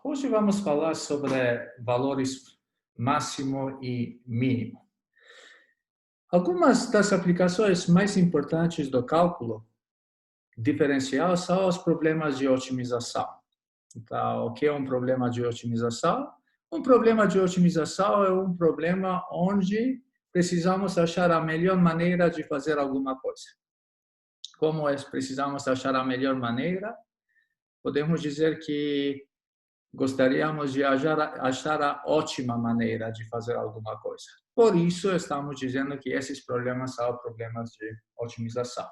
Hoje vamos falar sobre valores máximo e mínimo. Algumas das aplicações mais importantes do cálculo diferencial são os problemas de otimização. Então, o que é um problema de otimização? Um problema de otimização é um problema onde precisamos achar a melhor maneira de fazer alguma coisa. Como precisamos achar a melhor maneira? Podemos dizer que gostaríamos de achar a ótima maneira de fazer alguma coisa. Por isso, estamos dizendo que esses problemas são problemas de otimização.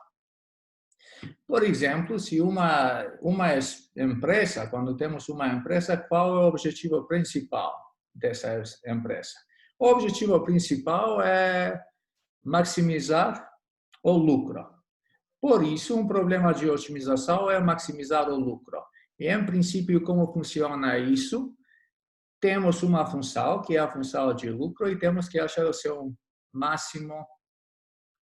Por exemplo, se uma empresa, quando temos uma empresa, qual é o objetivo principal dessa empresa? O objetivo principal é maximizar o lucro. Por isso, um problema de otimização é maximizar o lucro. E, em princípio, como funciona isso? Temos uma função, que é a função de lucro, e temos que achar o seu máximo,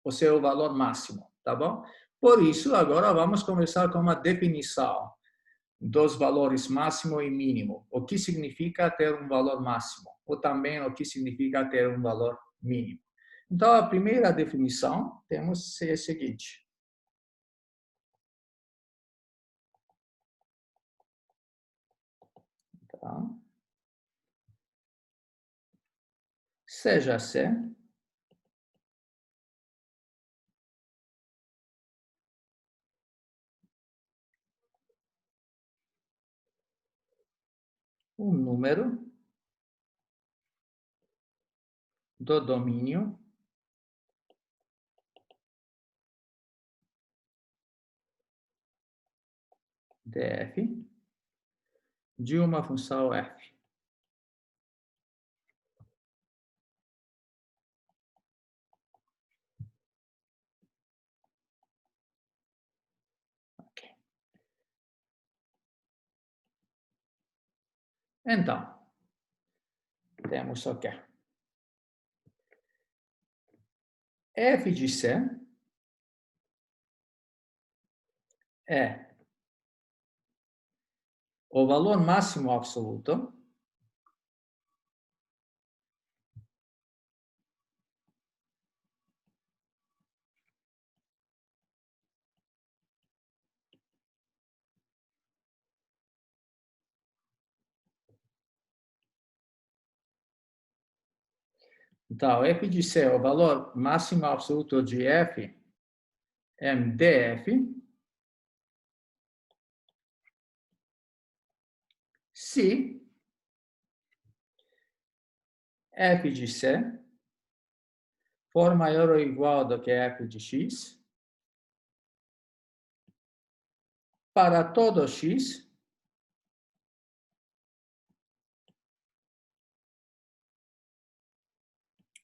o seu valor máximo, tá bom? Por isso, agora vamos começar com uma definição dos valores máximo e mínimo. O que significa ter um valor máximo? Ou também o que significa ter um valor mínimo. Então, a primeira definição temos a seguinte. Tá? Seja C um número do domínio df de uma função f. Então, temos o quê? F de C é o valor máximo absoluto então, f de C é o valor máximo absoluto de f em df se f de C for maior ou igual do que f de x para todo x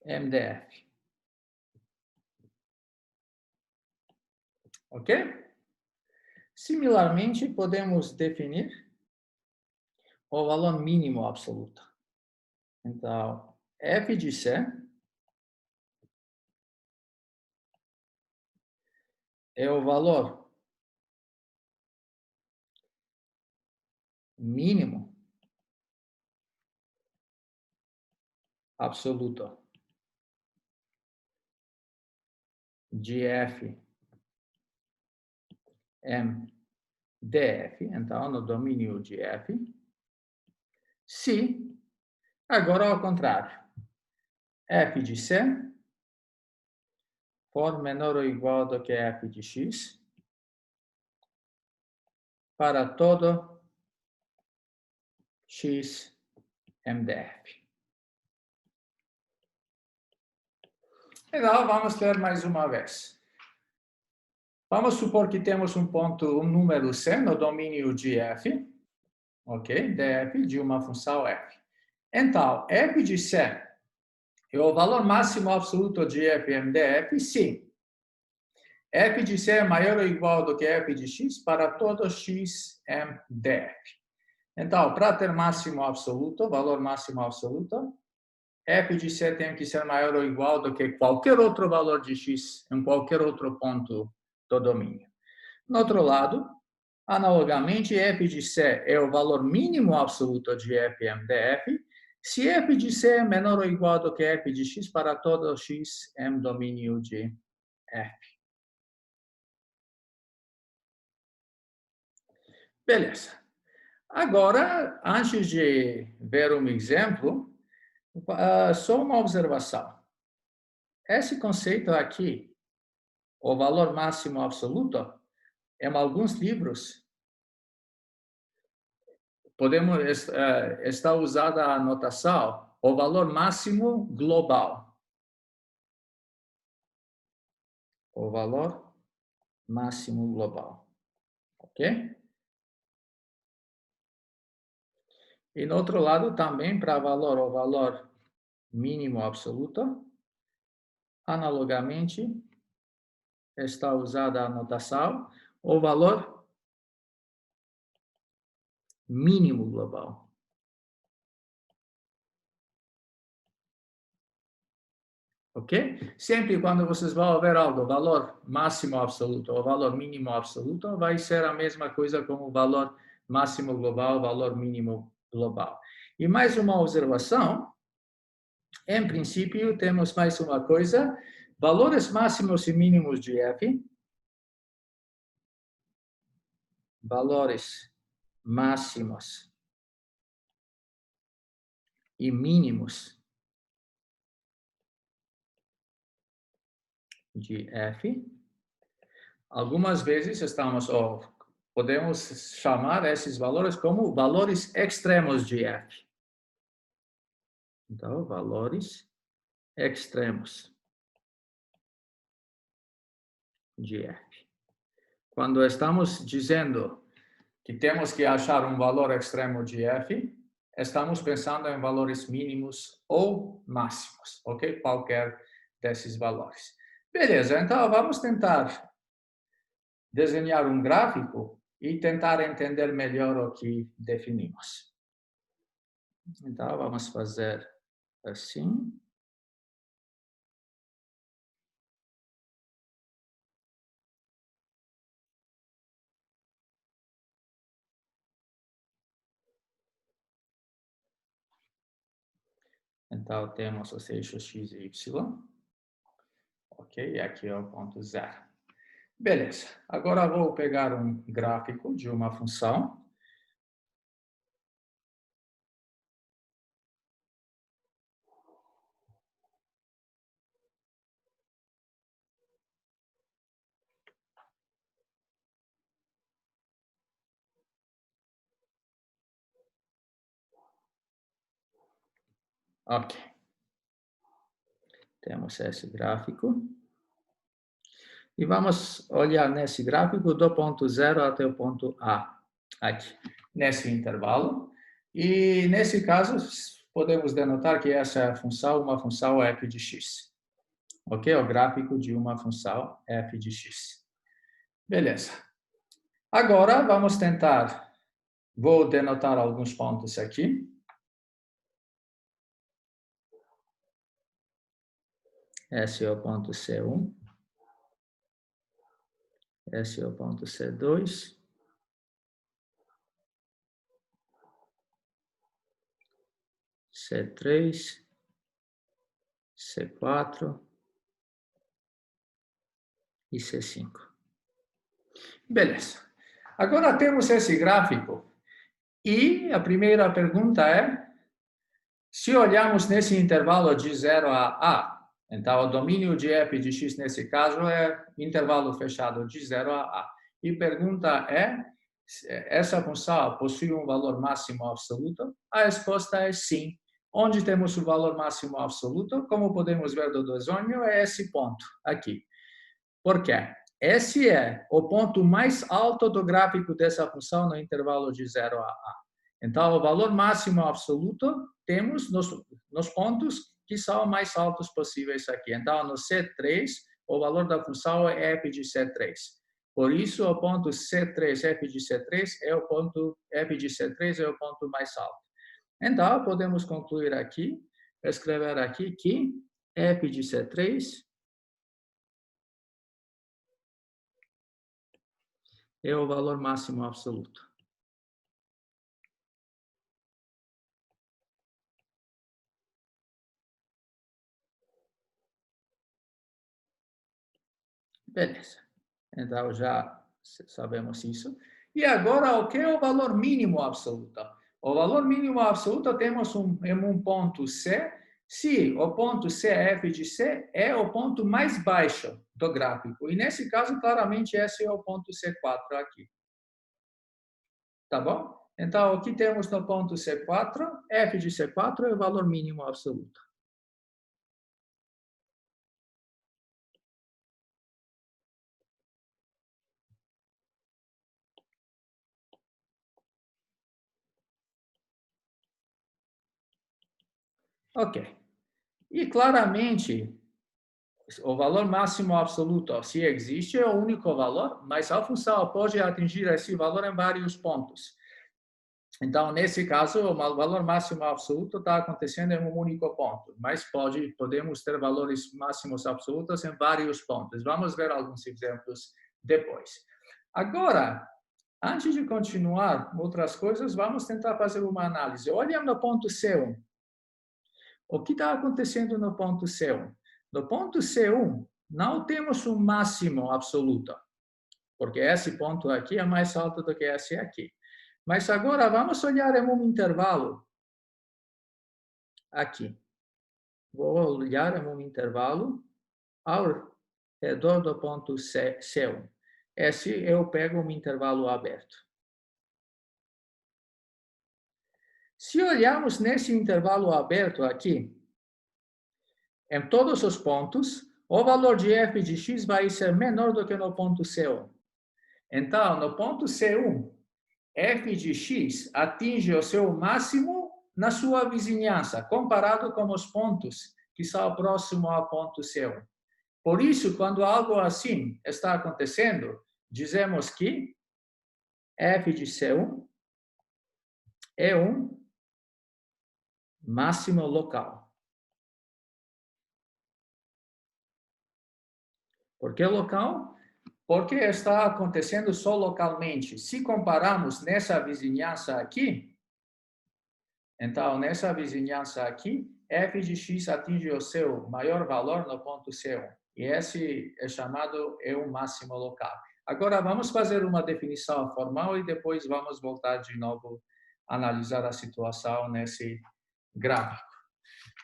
MDF. Ok? Similarmente, podemos definir o valor mínimo absoluto. Então, f de C é o valor mínimo absoluto de f em df, então, no domínio de f, se, agora ao contrário, f de C for menor ou igual do que f de x para todo x MDF. Então, vamos ler mais uma vez. Vamos supor que temos um ponto, um número C no domínio de f, ok? Df de uma função f. Então, f de C é o valor máximo absoluto de f em df, sim. F de C é maior ou igual do que f de x para todo x em df. Então, para ter máximo absoluto, valor máximo absoluto, f de C tem que ser maior ou igual do que qualquer outro valor de x em qualquer outro ponto do domínio. No outro lado, Analogamente, f de C é o valor mínimo absoluto de fm df, se f de C é menor ou igual do que f de x para todo x em domínio de f. Beleza. Agora, antes de ver um exemplo, só uma observação. Esse conceito aqui, o valor máximo absoluto, em alguns livros, está usada a notação, o valor máximo global. O valor máximo global. Ok? E no outro lado também, para o valor mínimo absoluto, analogamente, está usada a notação, o valor mínimo global. Ok? Sempre quando vocês vão ver algo, valor máximo absoluto ou valor mínimo absoluto, vai ser a mesma coisa como o valor máximo global, valor mínimo global. E mais uma observação, em princípio, temos mais uma coisa, valores máximos e mínimos de f, valores máximos e mínimos de f, algumas vezes podemos chamar esses valores como valores extremos de f. Então, valores extremos de f. Quando estamos dizendo que temos que achar um valor extremo de f, estamos pensando em valores mínimos ou máximos, ok? Qualquer desses valores. Beleza, então vamos tentar desenhar um gráfico e tentar entender melhor o que definimos. Então, vamos fazer assim. Então, temos os eixos x e y. Ok, aqui é o ponto zero. Beleza. Agora vou pegar um gráfico de uma função. Ok. Temos esse gráfico. E vamos olhar nesse gráfico do ponto zero até o ponto A, aqui, nesse intervalo. E, nesse caso, podemos denotar que essa é a função, uma função f de x. Ok? O gráfico de uma função f de x. Beleza. Agora, vamos tentar. Vou denotar alguns pontos aqui. Esse é o ponto C1. Esse é o ponto C2. C3. C4. E C5. Beleza. Agora temos esse gráfico. E a primeira pergunta é, se olharmos nesse intervalo de 0 a A, então o domínio de f de x nesse caso é intervalo fechado de 0 a A. E pergunta é, essa função possui um valor máximo absoluto? A resposta é sim. Onde temos o valor máximo absoluto? Como podemos ver do desenho, é esse ponto aqui. Por quê? Esse é o ponto mais alto do gráfico dessa função no intervalo de 0 a A. Então, o valor máximo absoluto temos nos pontos que são mais altos possíveis aqui. Então, no C3, o valor da função é f de C3. Por isso, o ponto C3, f de C3, é o ponto, f de C3 é o ponto mais alto. Então, podemos concluir aqui, escrever aqui que f de C3 é o valor máximo absoluto. Beleza. Então, já sabemos isso. E agora, o que é o valor mínimo absoluto? O valor mínimo absoluto temos em um ponto C, se o ponto C, f de C, é o ponto mais baixo do gráfico. E nesse caso, claramente, esse é o ponto C4 aqui. Tá bom? Então, o que temos no ponto C4? F de C4 é o valor mínimo absoluto. Ok. E claramente, o valor máximo absoluto, se existe, é o único valor, mas a função pode atingir esse valor em vários pontos. Então, nesse caso, o valor máximo absoluto está acontecendo em um único ponto, mas podemos ter valores máximos absolutos em vários pontos. Vamos ver alguns exemplos depois. Agora, antes de continuar outras coisas, vamos tentar fazer uma análise. Olhando o ponto C1. O que está acontecendo no ponto C1? No ponto C1, não temos um máximo absoluto, porque esse ponto aqui é mais alto do que esse aqui. Mas agora vamos olhar em um intervalo aqui. Vou olhar em um intervalo ao redor do ponto C1. Esse eu pego um intervalo aberto. Se olharmos nesse intervalo aberto aqui, em todos os pontos, o valor de f de x vai ser menor do que no ponto C1. Então, no ponto C1, f de x atinge o seu máximo na sua vizinhança, comparado com os pontos que são próximos ao ponto C1. Por isso, quando algo assim está acontecendo, dizemos que f de C1 é um máximo local. Por que local? Porque está acontecendo só localmente. Se compararmos nessa vizinhança aqui, então, nessa vizinhança aqui, f de x atinge o seu maior valor no ponto C1. E esse é chamado um máximo local. Agora, vamos fazer uma definição formal e depois vamos voltar de novo a analisar a situação nesse gráfico.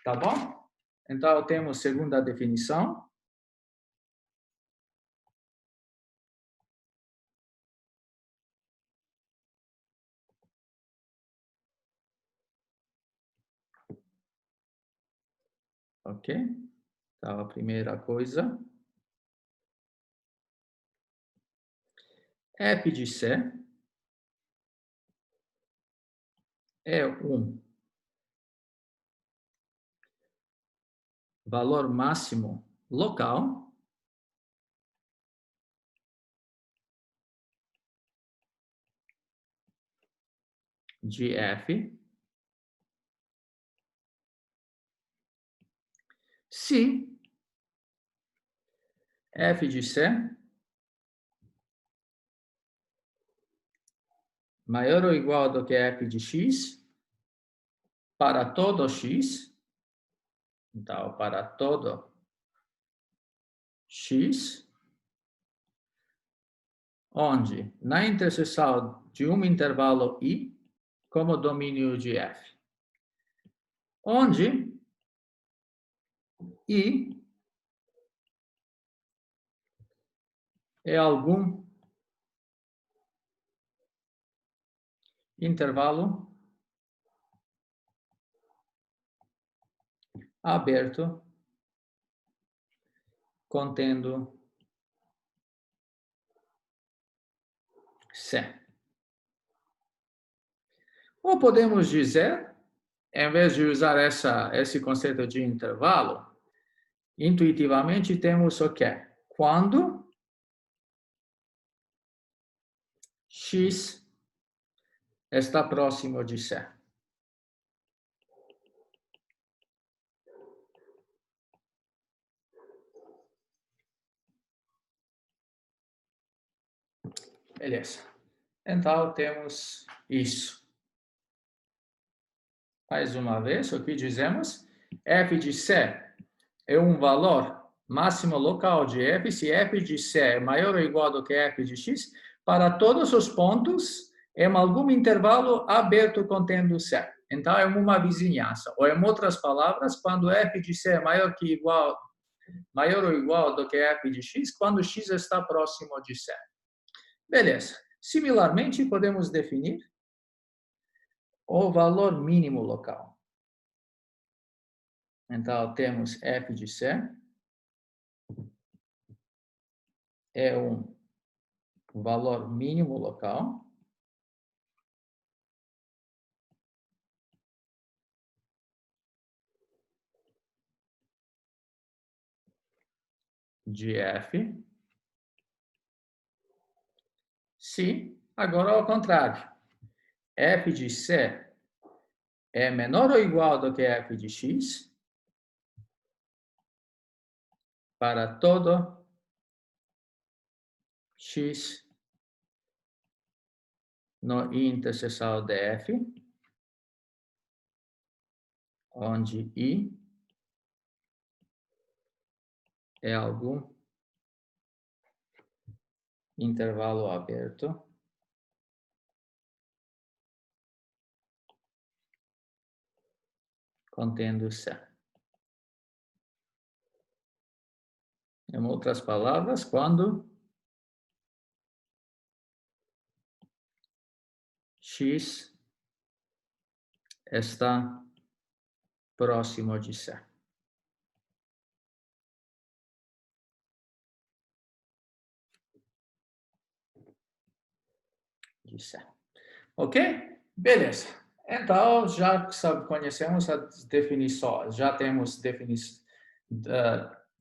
Tá bom? Então, temos segunda definição. Ok? Então, a primeira coisa. F de C é um valor máximo local de f se f de C maior ou igual do que f de x para todo x, então, para todo x, onde na interseção de um intervalo i como domínio de f, onde i é algum intervalo aberto contendo C. Ou podemos dizer, em vez de usar esse conceito de intervalo, intuitivamente temos o quê? Quando x está próximo de C. Beleza. Então, temos isso. Mais uma vez, o que dizemos? F de C é um valor máximo local de f, se f de C é maior ou igual do que f de x, para todos os pontos em algum intervalo aberto contendo C. Então, é uma vizinhança. Ou, em outras palavras, quando f de C é maior ou igual do que f de x, quando x está próximo de C. Beleza. Similarmente, podemos definir o valor mínimo local. Então, temos f de C é um valor mínimo local de f, se, agora ao contrário, f de C é menor ou igual do que f de x para todo x no I interseção de f, onde I é algum intervalo aberto contendo C. Em outras palavras, quando x está próximo de C. Ok? Beleza. Então, já conhecemos as definições, já temos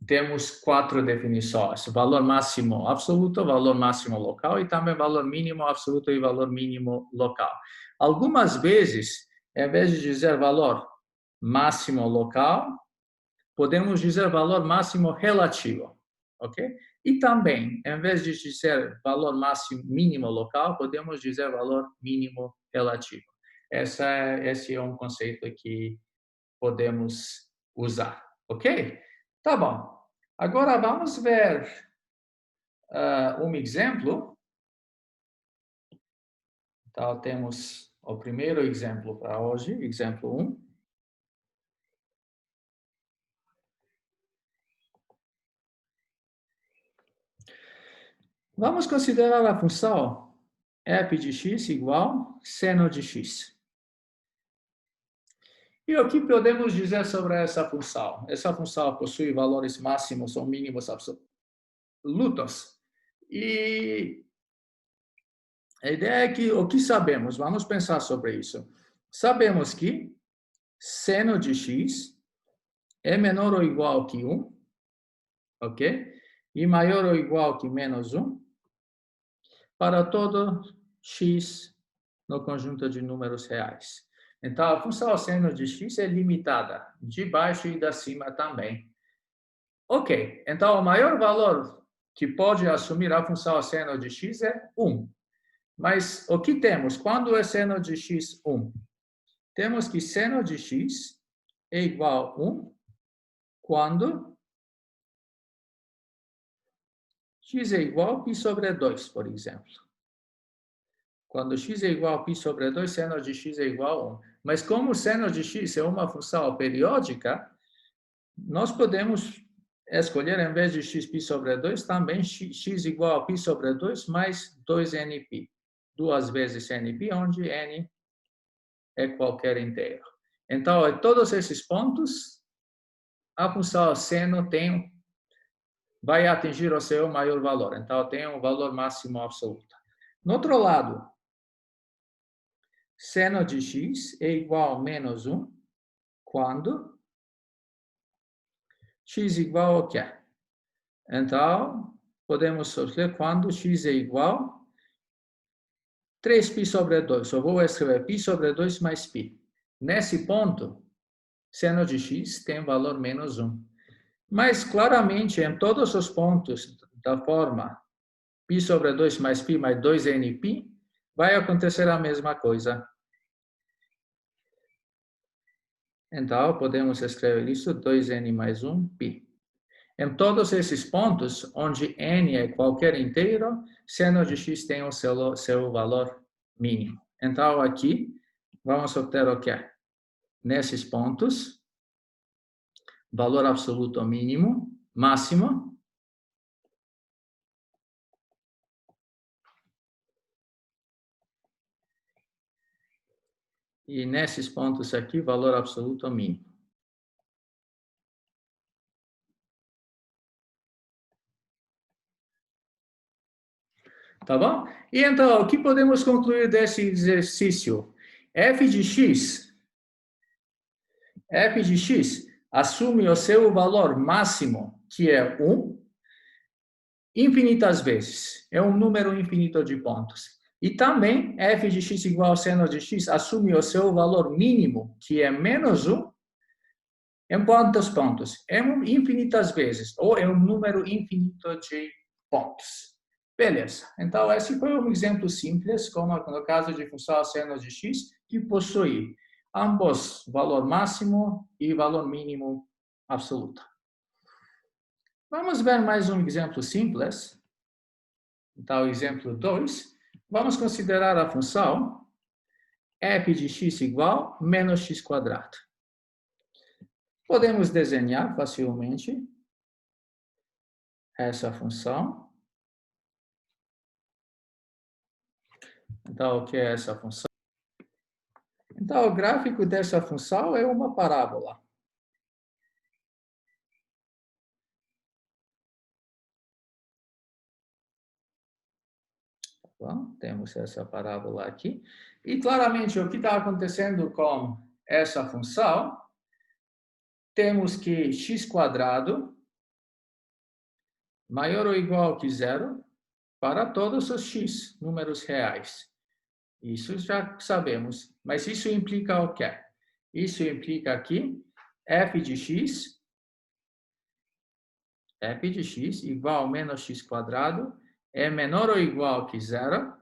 temos 4 definições: valor máximo absoluto, valor máximo local e também valor mínimo absoluto e valor mínimo local. Algumas vezes, em vez de dizer valor máximo local, podemos dizer valor máximo relativo, ok? E também, em vez de dizer valor máximo mínimo local, podemos dizer valor mínimo relativo. Esse é um conceito que podemos usar, ok? Tá bom. Agora vamos ver um exemplo. Então, temos o primeiro exemplo para hoje, exemplo 1. Vamos considerar a função f de x igual seno de x. E o que podemos dizer sobre essa função? Essa função possui valores máximos ou mínimos absolutos. E a ideia é que o que sabemos? Vamos pensar sobre isso. Sabemos que seno de x é menor ou igual que 1, ok? E maior ou igual que menos 1 para todo x no conjunto de números reais. Então, a função seno de x é limitada, de baixo e de cima também. Ok, então o maior valor que pode assumir a função seno de x é 1. Mas o que temos? Quando é seno de x 1? Temos que seno de x é igual a 1 quando x é igual a π sobre 2, por exemplo. Quando x é igual a π sobre 2, seno de x é igual a 1. Mas como seno de x é uma função periódica, nós podemos escolher, em vez de x π sobre 2, também x igual a π sobre 2 mais 2nπ. 2 vezes nπ, onde n é qualquer inteiro. Então, em todos esses pontos, a função seno vai atingir o seu maior valor. Então, tem um valor máximo absoluto. No outro lado, seno de x é igual a menos 1 quando x igual ao quê? Então, podemos escolher quando x é igual a 3π sobre 2. Eu vou escrever π sobre 2 mais π. Nesse ponto, seno de x tem valor menos 1. Mas, claramente, em todos os pontos da forma π sobre 2 mais π mais 2nπ, vai acontecer a mesma coisa. Então, podemos escrever isso, 2n mais 1, π. Em todos esses pontos, onde n é qualquer inteiro, seno de x tem o seu valor mínimo. Então, aqui, vamos obter o quê? Nesses pontos, valor absoluto mínimo, máximo, e nesses pontos aqui, valor absoluto mínimo. Tá bom? E então, o que podemos concluir desse exercício? F de x assume o seu valor máximo, que é 1, infinitas vezes. É um número infinito de pontos. E também, f de x igual a seno de x assume o seu valor mínimo, que é menos 1, em quantos pontos? Infinitas vezes, ou é um número infinito de pontos. Beleza. Então, esse foi um exemplo simples, como no caso de função seno de x, que possui ambos valor máximo e valor mínimo absoluto. Vamos ver mais um exemplo simples. Então, exemplo 2. Vamos considerar a função f de x igual a menos x quadrado. Podemos desenhar facilmente essa função. Então, o que é essa função? Então, o gráfico dessa função é uma parábola. Bom, temos essa parábola aqui. E, claramente, o que está acontecendo com essa função? Temos que x quadrado maior ou igual que zero para todos os x, números reais. Isso já sabemos. Mas isso implica o quê? Isso implica aqui f de x igual a menos x quadrado é menor ou igual que zero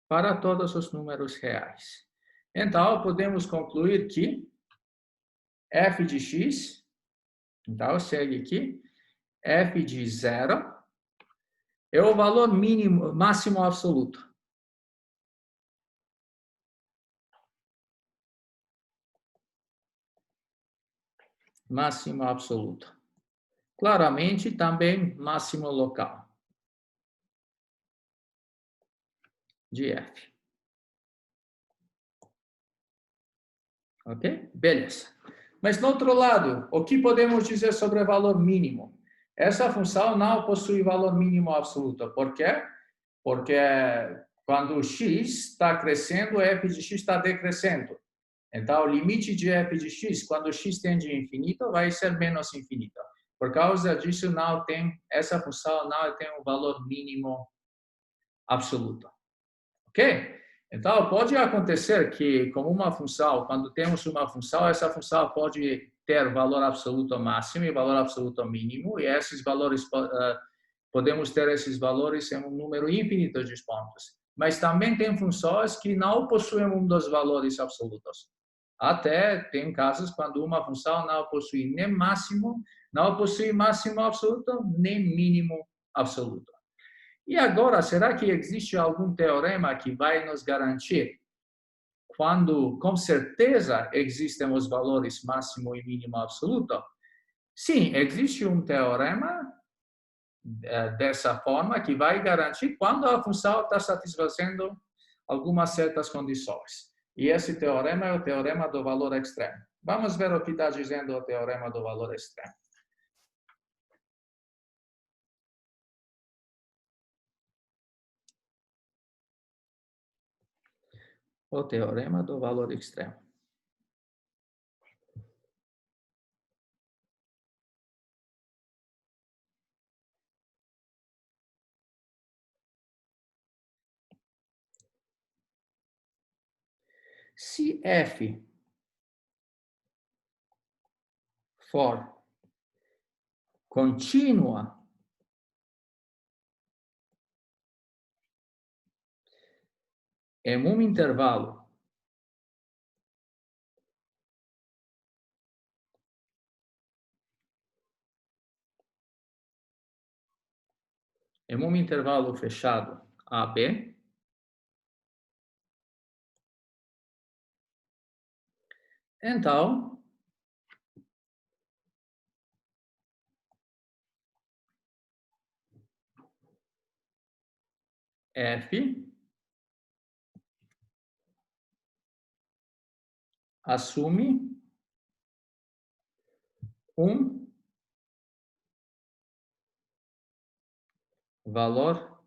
para todos os números reais. Então, podemos concluir que f de x, então segue aqui, f de zero é o valor mínimo, máximo absoluto. Máximo absoluto. Claramente, também máximo local de f. Ok? Beleza. Mas, no outro lado, o que podemos dizer sobre o valor mínimo? Essa função não possui valor mínimo absoluto. Por quê? Porque quando x está crescendo, f de x está decrescendo. Então, o limite de f de x, quando x tende a infinito, vai ser menos infinito. Por causa disso, essa função não tem um valor mínimo absoluto. Ok? Então, pode acontecer que, como uma função, quando temos uma função, essa função pode ter valor absoluto máximo e valor absoluto mínimo, e esses valores, podemos ter esses valores em um número infinito de pontos. Mas também tem funções que não possuem um dos valores absolutos. Até tem casos quando uma função não possui nem máximo, não possui máximo absoluto, nem mínimo absoluto. E agora, será que existe algum teorema que vai nos garantir quando, com certeza, existem os valores máximo e mínimo absoluto? Sim, existe um teorema dessa forma que vai garantir quando a função está satisfazendo algumas certas condições. E esse teorema é o teorema do valor extremo. Vamos ver o que está dizendo o teorema do valor extremo. O teorema do valor extremo. Se f for contínua em um intervalo fechado AB, então F assume um valor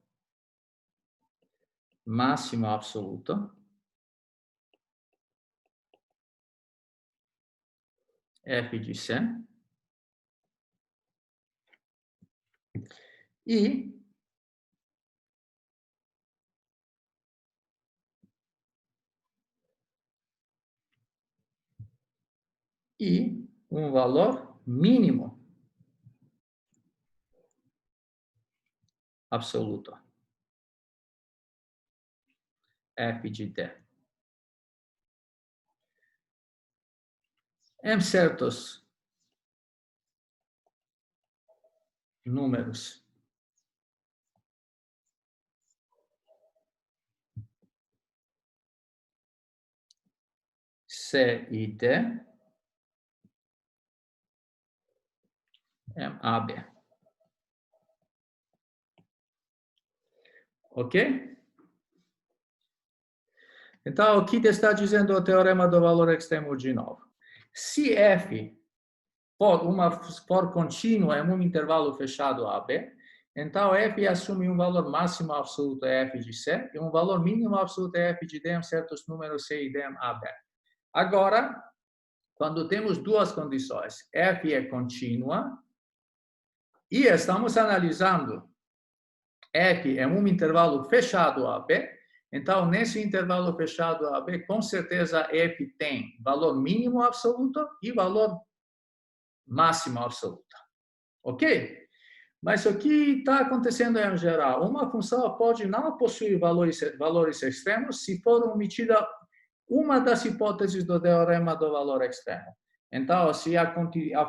máximo absoluto F de C e um valor mínimo absoluto F de D. Em certos números C e D, em AB. Ok? Então, o que está dizendo o teorema do valor extremo de novo? Se F for contínua em um intervalo fechado AB, então F assume um valor máximo absoluto F de C e um valor mínimo absoluto F de D em certos números C e D em AB. Agora, quando temos duas condições, F é contínua e estamos analisando F em um intervalo fechado AB, então, nesse intervalo fechado AB, com certeza F tem valor mínimo absoluto e valor máximo absoluto. Ok? Mas o que está acontecendo em geral? Uma função pode não possuir valores extremos se for omitida uma das hipóteses do teorema do valor extremo. Então, se a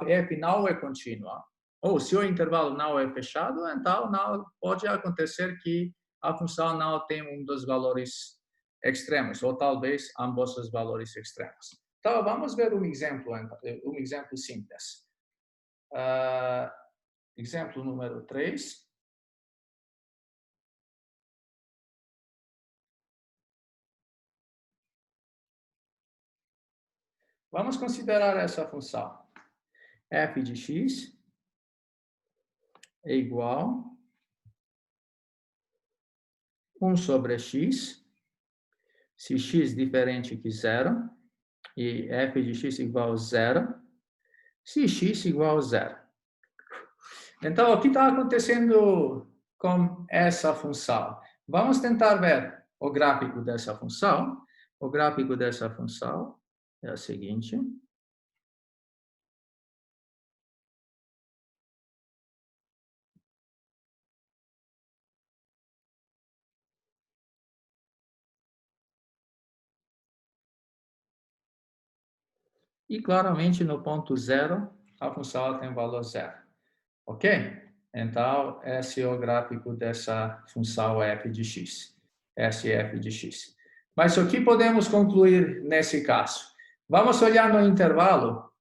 F não é contínua, ou se o intervalo não é fechado, então não pode acontecer que a função não tem um dos valores extremos, ou talvez ambos os valores extremos. Então, vamos ver um exemplo simples. Exemplo número 3. Vamos considerar essa função. F de x é igual a 1 sobre x, se x diferente que zero, e f de x igual a zero, se x igual a zero. Então, o que está acontecendo com essa função? Vamos tentar ver o gráfico dessa função. O gráfico dessa função é o seguinte. E claramente no ponto zero, a função tem valor zero. Ok? Então, esse é o gráfico dessa função f de x. Esse é f de x. Mas o que podemos concluir nesse caso? Vamos olhar no intervalo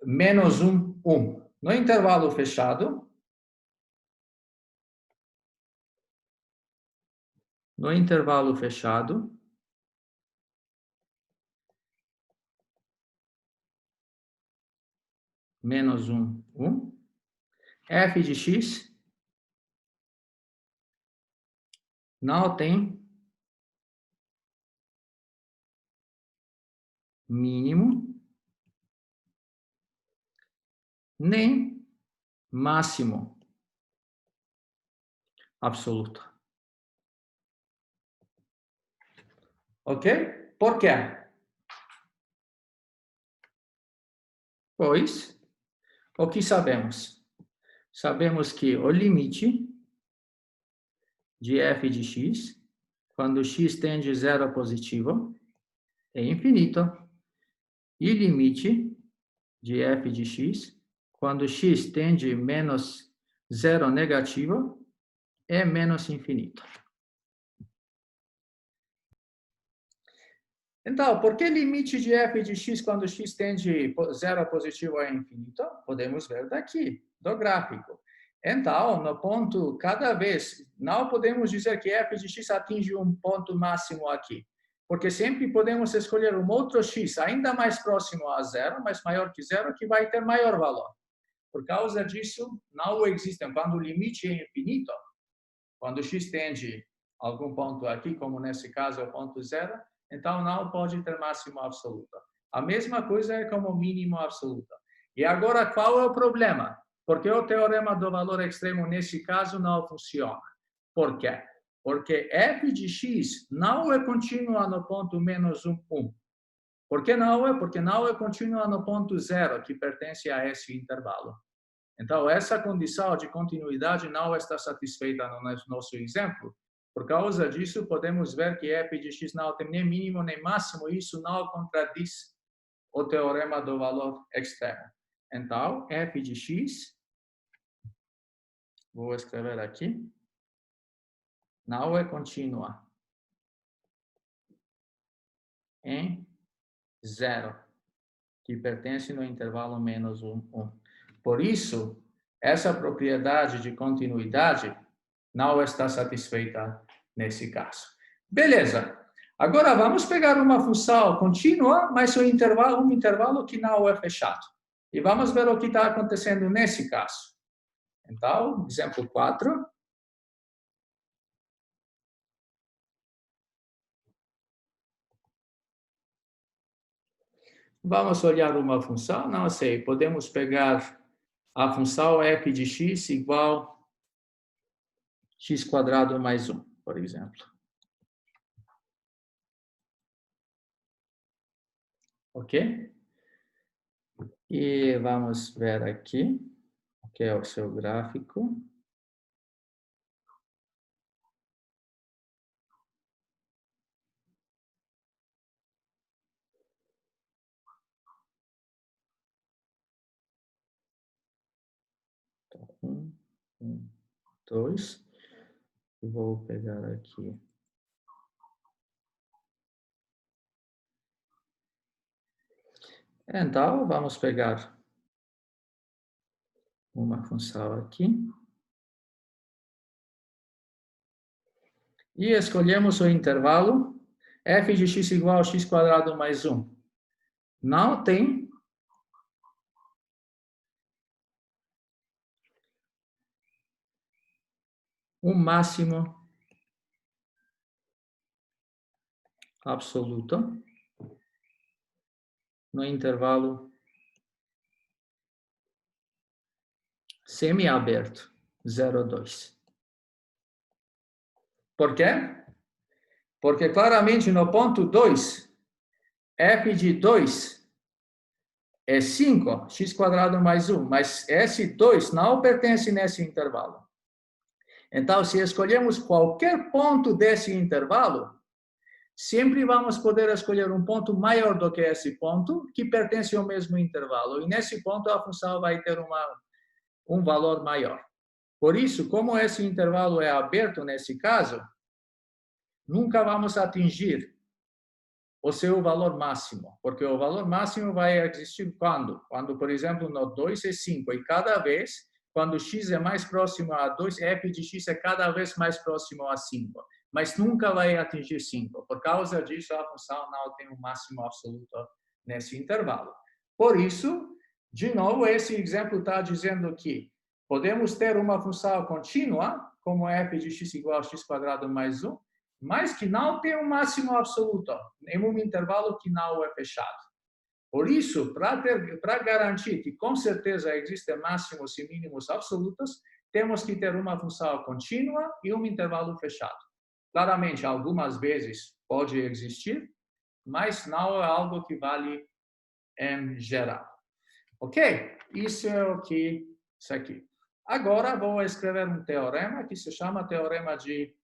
menos 1, 1. No intervalo fechado, menos 1, 1, f de x não tem mínimo nem máximo absoluto. Ok? Por quê? Pois, o que sabemos? Sabemos que o limite de f de x, quando x tende a zero positivo, é infinito. E limite de f de x, quando x tende a menos zero negativo, é menos infinito. Então, por que limite de f de x quando x tende zero positivo é infinito? Podemos ver daqui, do gráfico. Então, no ponto, cada vez, não podemos dizer que f de x atinge um ponto máximo aqui, porque sempre podemos escolher um outro x ainda mais próximo a zero, mas maior que zero, que vai ter maior valor. Por causa disso, não existem, quando o limite é infinito, quando x tende a algum ponto aqui, como nesse caso é o ponto zero, então não pode ter máximo absoluto. A mesma coisa é como mínimo absoluto. E agora, qual é o problema? Porque o teorema do valor extremo, nesse caso, não funciona. Por quê? Porque f de x não é contínua no ponto menos 1, 1. Por que não é? Porque não é contínua no ponto zero, que pertence a esse intervalo. Então, essa condição de continuidade não está satisfeita no nosso exemplo. Por causa disso, podemos ver que f de x não tem nem mínimo nem máximo, e isso não contradiz o teorema do valor extremo. Então, f de x, vou escrever aqui, não é contínua em zero, que pertence no intervalo menos 1, 1. Por isso, essa propriedade de continuidade não está satisfeita nesse caso. Beleza. Agora vamos pegar uma função contínua, mas um intervalo que não é fechado. E vamos ver o que está acontecendo nesse caso. Então, exemplo 4. Vamos olhar uma função, não sei, podemos pegar a função f de x igual x quadrado mais 1, por exemplo. Ok? E vamos ver aqui, que é o seu gráfico. Então, 1, 2. Vou pegar aqui. Então, vamos pegar uma função aqui. E escolhemos o intervalo f de x igual a x quadrado mais 1. Não tem um máximo absoluto no intervalo semiaberto, 0, 2. Por quê? Porque claramente no ponto 2, f de 2 é 5, x quadrado mais 1, mas esse 2 não pertence nesse intervalo. Então, se escolhemos qualquer ponto desse intervalo, sempre vamos poder escolher um ponto maior do que esse ponto, que pertence ao mesmo intervalo. E nesse ponto, a função vai ter um valor maior. Por isso, como esse intervalo é aberto nesse caso, nunca vamos atingir o seu valor máximo, porque o valor máximo vai existir quando? Quando, por exemplo, no 2 é 5, e cada vez, quando x é mais próximo a 2, f de x é cada vez mais próximo a 5. Mas nunca vai atingir 5. Por causa disso, a função não tem um máximo absoluto nesse intervalo. Por isso, de novo, esse exemplo está dizendo que podemos ter uma função contínua, como f de x igual a x quadrado mais 1, mas que não tem um máximo absoluto, em um intervalo que não é fechado. Por isso, para garantir que com certeza existem máximos e mínimos absolutos, temos que ter uma função contínua e um intervalo fechado. Claramente, algumas vezes pode existir, mas não é algo que vale em geral. Ok? Isso é o que isso aqui. Agora vou escrever um teorema que se chama teorema de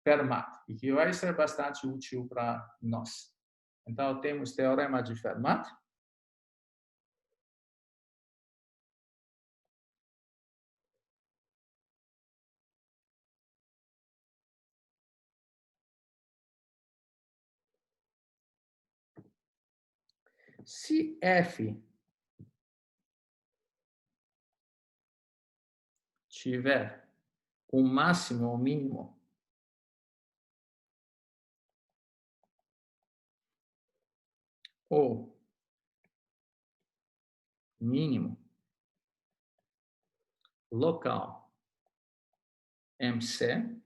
Fermat, e que vai ser bastante útil para nós. Então, temos teorema de Fermat. Se F tiver o máximo ou mínimo ou mínimo local MC,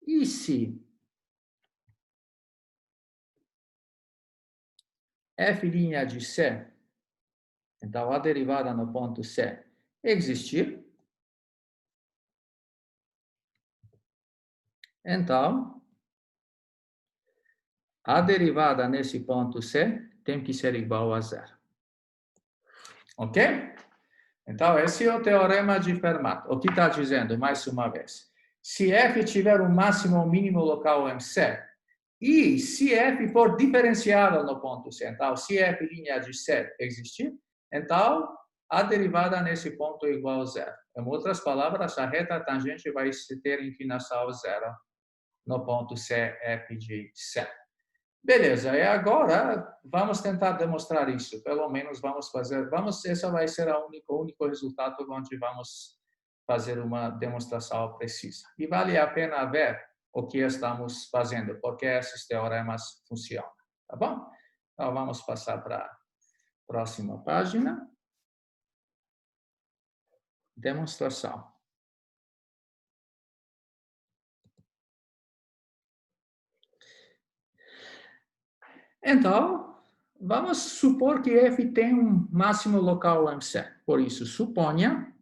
e se F' de C, então a derivada no ponto C, existir, então a derivada nesse ponto C tem que ser igual a zero. Ok? Então, esse é o teorema de Fermat. O que está dizendo, mais uma vez? Se F tiver um máximo ou mínimo local MC, e se F for diferenciável no ponto C, então, se F' de C existir, então, a derivada nesse ponto é igual a zero. Em outras palavras, a reta tangente vai ter inclinação zero no ponto C, F de C. Beleza, e agora vamos tentar demonstrar isso. Pelo menos vamos fazer, esse vai ser o único resultado onde vamos fazer uma demonstração precisa. E vale a pena ver o que estamos fazendo, porque esses teoremas funcionam, tá bom? Então vamos passar para a próxima página. Demonstração. Então, vamos supor que F tem um máximo local MC. Por isso, suponha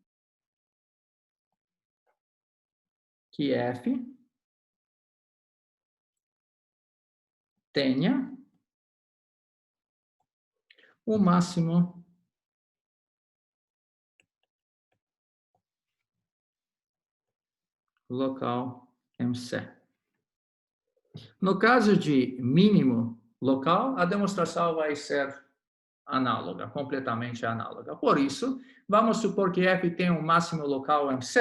que F tenha o máximo local MC. No caso de mínimo local, a demonstração vai ser análoga, completamente análoga. Por isso, vamos supor que F tem um máximo local MC,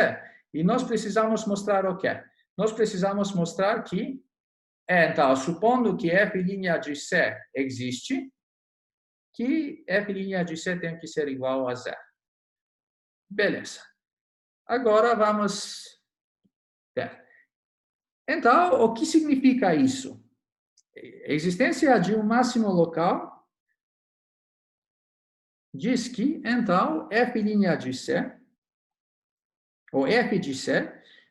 e nós precisamos mostrar o quê? Nós precisamos mostrar que, então, supondo que F' de C existe, que F' de C tem que ser igual a zero. Beleza. Agora vamos ver. Então, o que significa isso? A existência de um máximo local diz que, então, F' de C, ou F de C,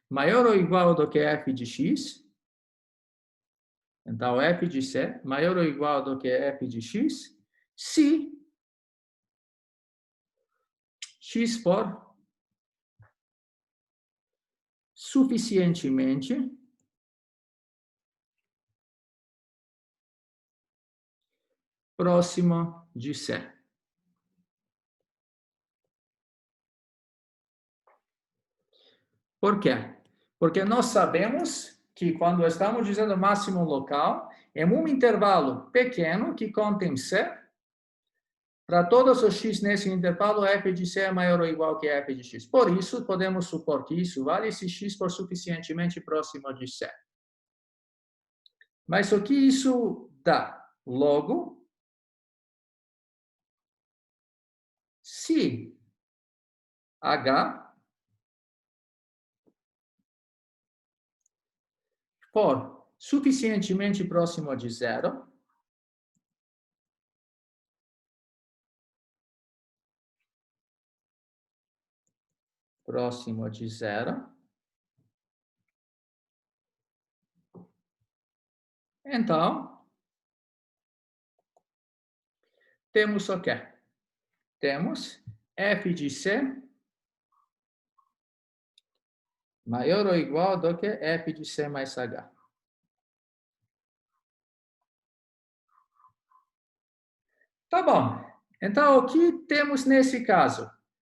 maior ou igual do que F de X, então F de C maior ou igual do que F de X, se X for suficientemente próximo de C. Por quê? Porque nós sabemos que quando estamos dizendo máximo local, é um intervalo pequeno que contém C, para todos os x nesse intervalo, f de C é maior ou igual que f de x. Por isso, podemos supor que isso vale se x for suficientemente próximo de C. Mas o que isso dá? Logo, se H for suficientemente próximo de zero, então, temos o quê? Temos f de C maior ou igual do que f de C mais H. Tá bom. Então, o que temos nesse caso?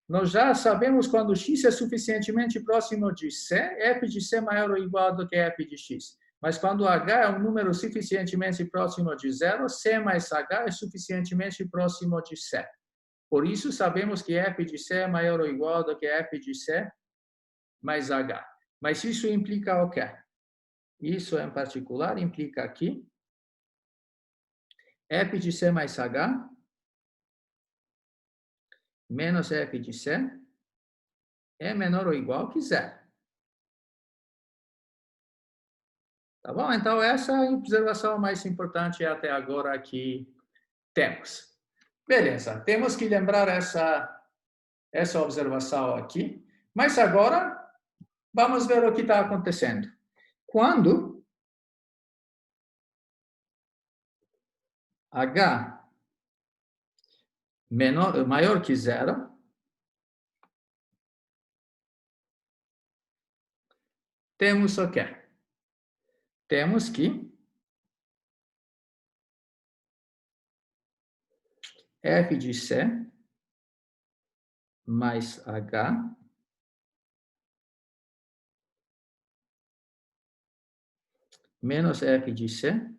nós já sabemos quando x é suficientemente próximo de c, f de c maior ou igual do que f de x. Mas quando h é um número suficientemente próximo de zero, c mais h é suficientemente próximo de c. Por isso, sabemos que f de c é maior ou igual do que f de c mais h. Mas isso implica o quê? Isso, em particular, implica aqui f de c mais h menos f de c é menor ou igual que zero. Tá bom? Então, essa é a observação mais importante até agora que temos. Beleza, temos que lembrar essa observação aqui. Mas agora, vamos ver o que está acontecendo. Quando h maior que zero, temos o quê? Temos que f de c mais h menos f de c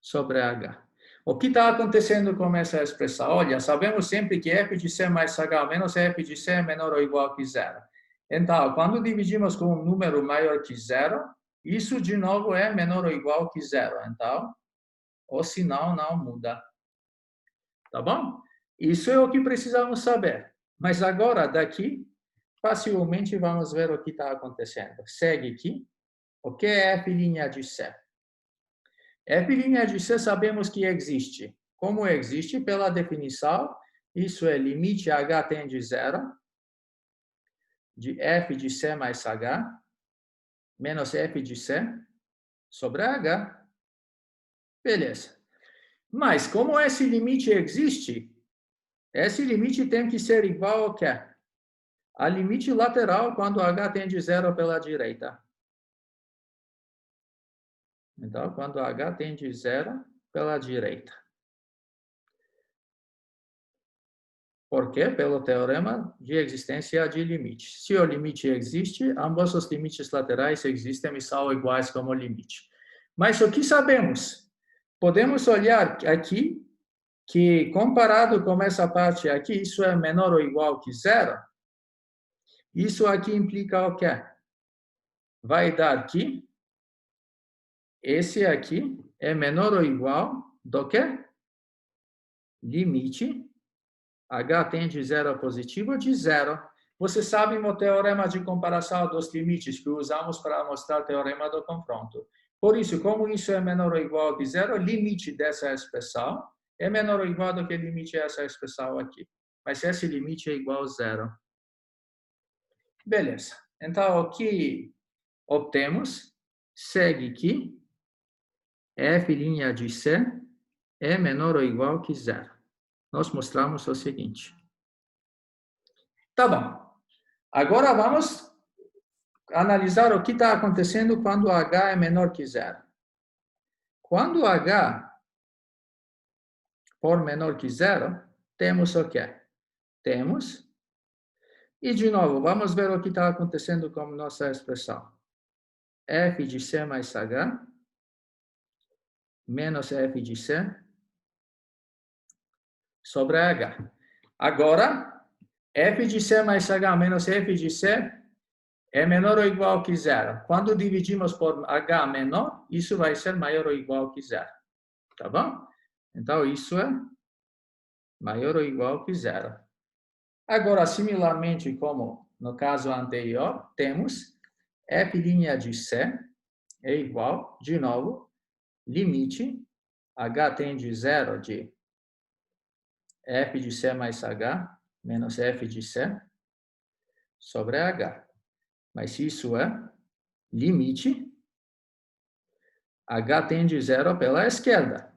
sobre h. O que está acontecendo com essa expressão? Olha, sabemos sempre que f de c mais h menos f de c é menor ou igual que zero. Então, quando dividimos com um número maior que zero, isso de novo é menor ou igual que zero. Então, o sinal não muda. Tá bom? Isso é o que precisamos saber. Mas agora, daqui, facilmente vamos ver o que está acontecendo. Segue aqui. O que é f' de c? F' de c sabemos que existe. Como existe? Pela definição, isso é limite h tende a zero de f de c mais h menos f de c sobre h. Beleza. Mas, como esse limite existe, esse limite tem que ser igual ao quê? A limite lateral quando h tende a zero pela direita. Então, quando h tende a zero pela direita. Por quê? Pelo teorema de existência de limites. Se o limite existe, ambos os limites laterais existem e são iguais como limite. Mas o que sabemos? Podemos olhar aqui que, comparado com essa parte aqui, isso é menor ou igual que zero. Isso aqui implica o quê? Vai dar que esse aqui é menor ou igual do que limite h tende a zero positivo de zero. Você sabe o teorema de comparação dos limites que usamos para mostrar o teorema do confronto. Por isso, como isso é menor ou igual que zero, o limite dessa expressão é menor ou igual do que o limite dessa expressão aqui. Mas esse limite é igual a zero. Beleza. Então, o que obtemos? Segue que f' de c é menor ou igual que zero. Nós mostramos o seguinte. Tá bom. Agora vamos analisar o que está acontecendo quando h é menor que zero. Quando h for menor que zero, temos o quê? Temos. E, de novo, vamos ver o que está acontecendo com nossa expressão. F de c mais h menos f de c sobre h. Agora, f de c mais h menos f de c é menor ou igual que zero. Quando dividimos por h menor, isso vai ser maior ou igual que zero. Tá bom? Então, isso é maior ou igual que zero. Agora, similarmente como no caso anterior, temos f' de c é igual, de novo, limite h tende a zero de f de c mais h menos f de c sobre h. Mas isso é limite h tende a zero pela esquerda.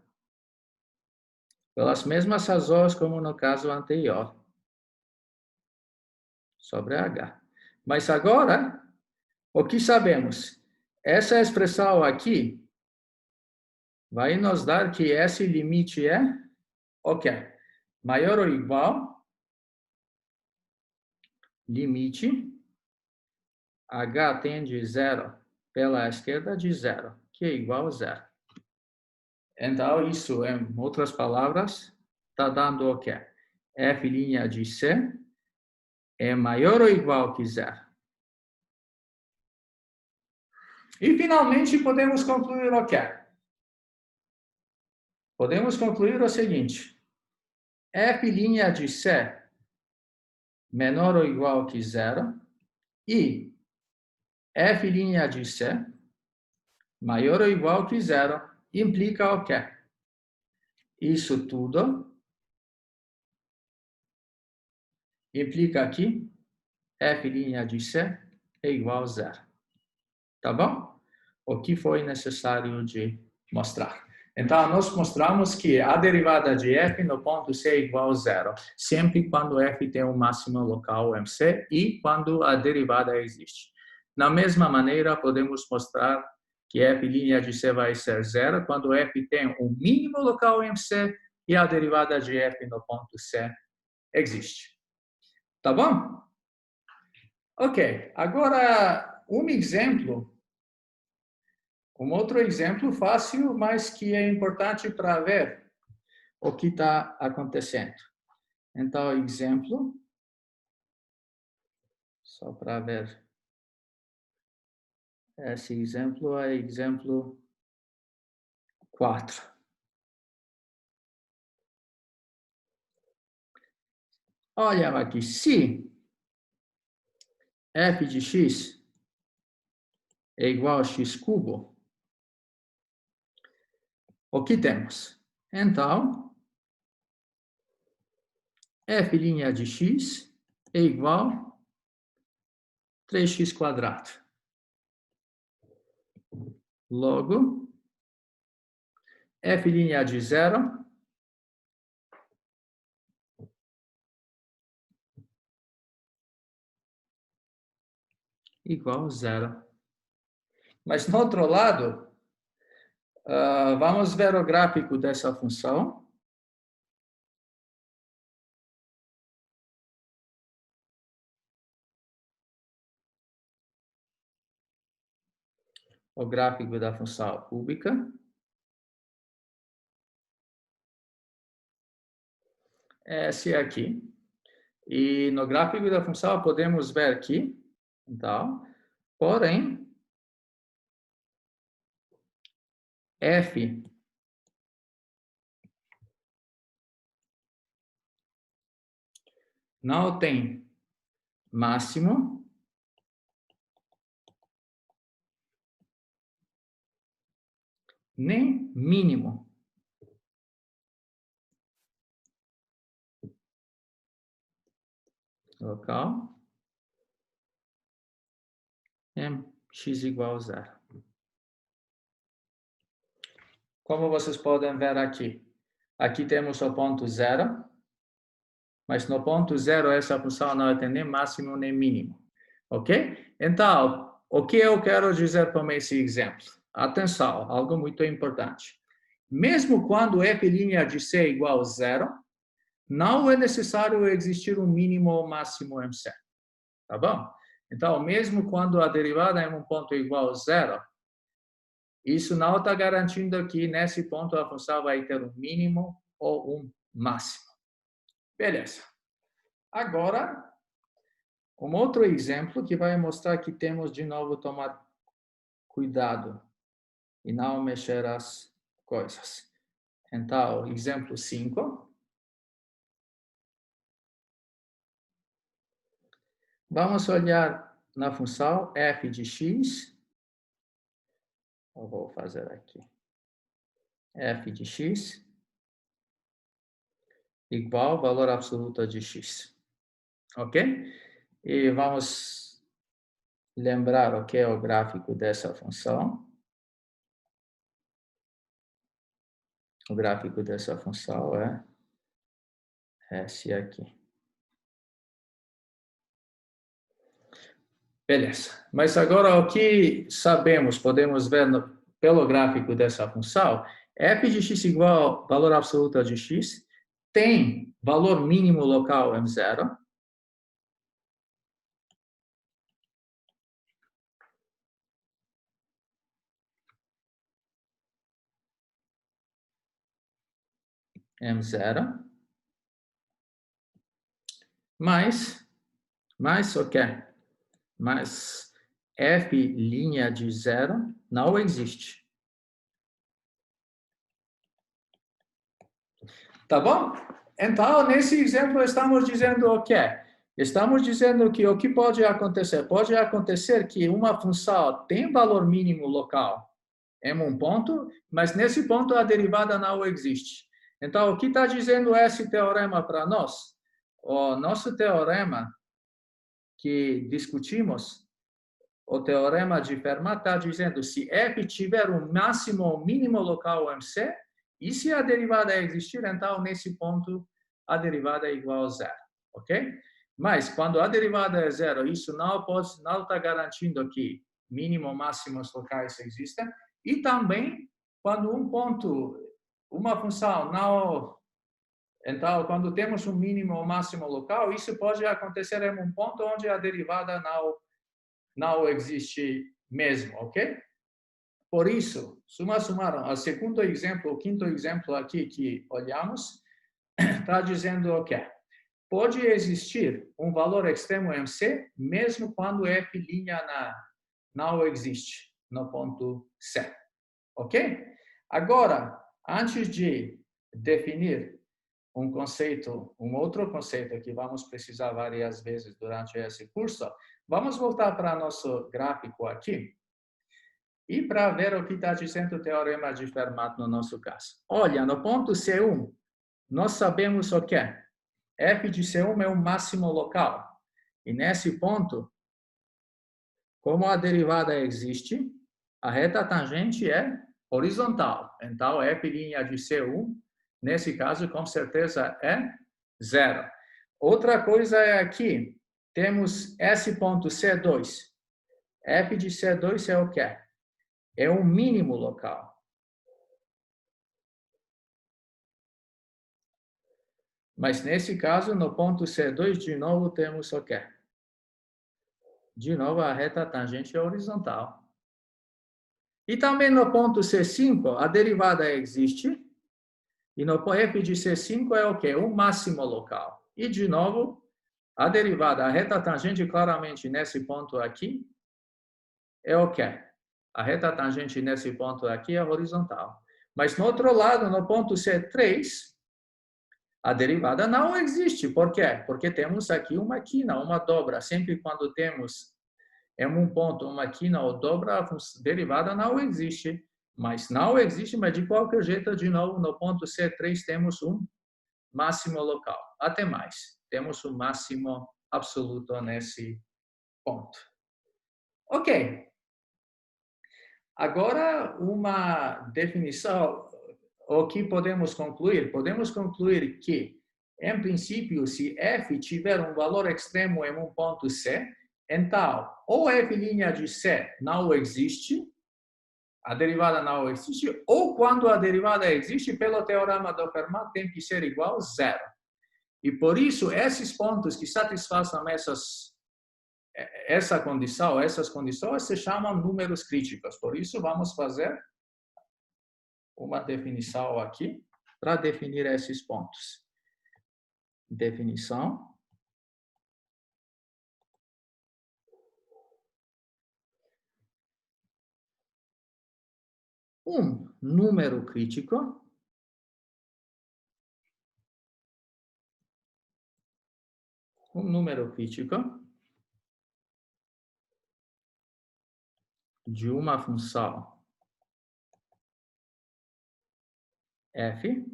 Pelas mesmas razões como no caso anterior. Sobre h. Mas agora, o que sabemos? Essa expressão aqui vai nos dar que esse limite é o quê? Maior ou igual limite h tende a 0 pela esquerda de 0, que é igual a 0. Então, isso, em outras palavras, está dando o quê? F' de C é maior ou igual que 0. E, finalmente, podemos concluir o quê? Podemos concluir o seguinte. F' de C menor ou igual que 0 e F' de C maior ou igual que 0 implica o quê? Isso tudo implica que F' de C é igual a 0. Tá bom? O que foi necessário de mostrar? Então, nós mostramos que a derivada de f no ponto C é igual a 0, sempre quando f tem um máximo local MC e quando a derivada existe. Da mesma maneira, podemos mostrar que f' de C vai ser 0 quando f tem um mínimo local MC e a derivada de f no ponto C existe. Tá bom? Ok, agora um exemplo. Um outro exemplo fácil, mas que é importante para ver o que está acontecendo. Então, exemplo, só para ver. Esse exemplo é exemplo 4. Olha aqui, se f de x é igual a x cubo, o que temos? Então, f' de x é igual a 3x quadrado. Logo, f' de 0 igual a 0. Mas, no outro lado, vamos ver o gráfico dessa função. O gráfico da função cúbica. Esse aqui. E no gráfico da função podemos ver aqui, então, porém, f não tem máximo nem mínimo. Local em x igual a 0. Como vocês podem ver aqui, aqui temos o ponto 0, mas no ponto 0 essa função não tem nem máximo nem mínimo. Ok? Então, o que eu quero dizer com esse exemplo? Atenção, algo muito importante. Mesmo quando f' de C é igual a 0, não é necessário existir um mínimo ou máximo MC. Tá bom? Então, mesmo quando a derivada em um ponto é igual a 0, isso não está garantindo que nesse ponto a função vai ter um mínimo ou um máximo. Beleza. Agora, um outro exemplo que vai mostrar que temos de novo tomar cuidado e não mexer as coisas. Então, exemplo 5. Vamos olhar na função f de x. Eu vou fazer aqui. F de x igual ao valor absoluto de x. Ok? E vamos lembrar o que é o gráfico dessa função. O gráfico dessa função é esse aqui. Beleza. Mas agora o que sabemos, podemos ver pelo gráfico dessa função, f de x igual ao valor absoluto de x tem valor mínimo local em 0 M0, mais o quê? Mais f' de 0 não existe. Tá bom? Então, nesse exemplo, estamos dizendo o quê? Estamos dizendo que o que pode acontecer? Pode acontecer que uma função tem valor mínimo local em um ponto, mas nesse ponto a derivada não existe. Então, o que está dizendo esse teorema para nós? O nosso teorema que discutimos, o teorema de Fermat está dizendo se f tiver um máximo ou mínimo local MC, e se a derivada existir, então, nesse ponto, a derivada é igual a zero, ok? Mas, quando a derivada é zero, isso não está garantindo que mínimo ou máximos locais existem. E também, quando um ponto, uma função não... Então, quando temos um mínimo ou máximo local, isso pode acontecer em um ponto onde a derivada não existe mesmo, ok? Por isso, suma summarum, o segundo exemplo, o quinto exemplo aqui que olhamos, está dizendo o quê? Pode existir um valor extremo MC, mesmo quando f' não existe no ponto C, ok? Agora, antes de definir um conceito, um outro conceito que vamos precisar várias vezes durante esse curso, vamos voltar para nosso gráfico aqui e para ver o que está dizendo o teorema de Fermat no nosso caso. Olha, no ponto C1, nós sabemos o quê? F de C1 é o máximo local. E nesse ponto, como a derivada existe, a reta tangente é horizontal. Então, F' de C1, nesse caso, com certeza é zero. Outra coisa é aqui, temos esse ponto C2. F de C2 é o quê? É um mínimo local. Mas nesse caso, no ponto C2, de novo, temos o quê? De novo, a reta tangente é horizontal. E também no ponto C5, a derivada existe. E no f de C5 é o quê? O máximo local. E, de novo, a derivada, a reta tangente, claramente, nesse ponto aqui, é o quê? A reta tangente nesse ponto aqui é horizontal. Mas, no outro lado, no ponto C3, a derivada não existe. Por quê? Porque temos aqui uma quina, uma dobra. Sempre quando temos em um ponto uma quina ou dobra, a derivada não existe. Mas não existe, mas de qualquer jeito, de novo, no ponto C3 temos um máximo local. Até mais. Temos um máximo absoluto nesse ponto. Ok. Agora, uma definição. O que podemos concluir? Podemos concluir que, em princípio, se f tiver um valor extremo em um ponto C, então, ou f' de C não existe, a derivada não existe, ou quando a derivada existe, pelo teorema do Fermat, tem que ser igual a zero. E por isso, esses pontos que satisfaçam essa condição, essas condições, se chamam números críticos. Por isso, vamos fazer uma definição aqui para definir esses pontos. Definição. Um número crítico de uma função f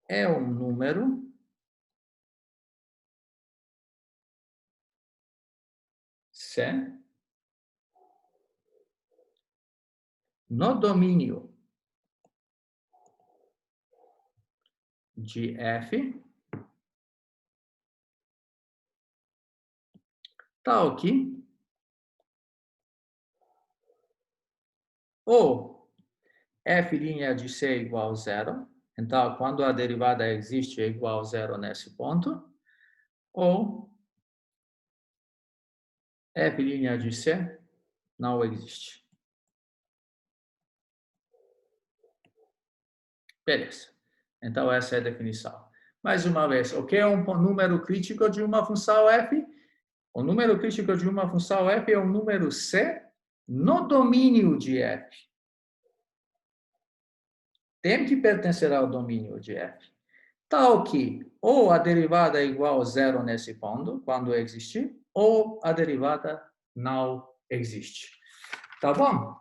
é um número C no domínio de f tal que ou f' de C é igual a zero, então, quando a derivada existe, é igual a zero nesse ponto, ou f' de C não existe. Beleza. Então, essa é a definição. Mais uma vez, o que é um número crítico de uma função f? O número crítico de uma função f é um número c no domínio de f. Tem que pertencer ao domínio de f. Tal que ou a derivada é igual a zero nesse ponto, quando existir, ou a derivada não existe. Tá bom?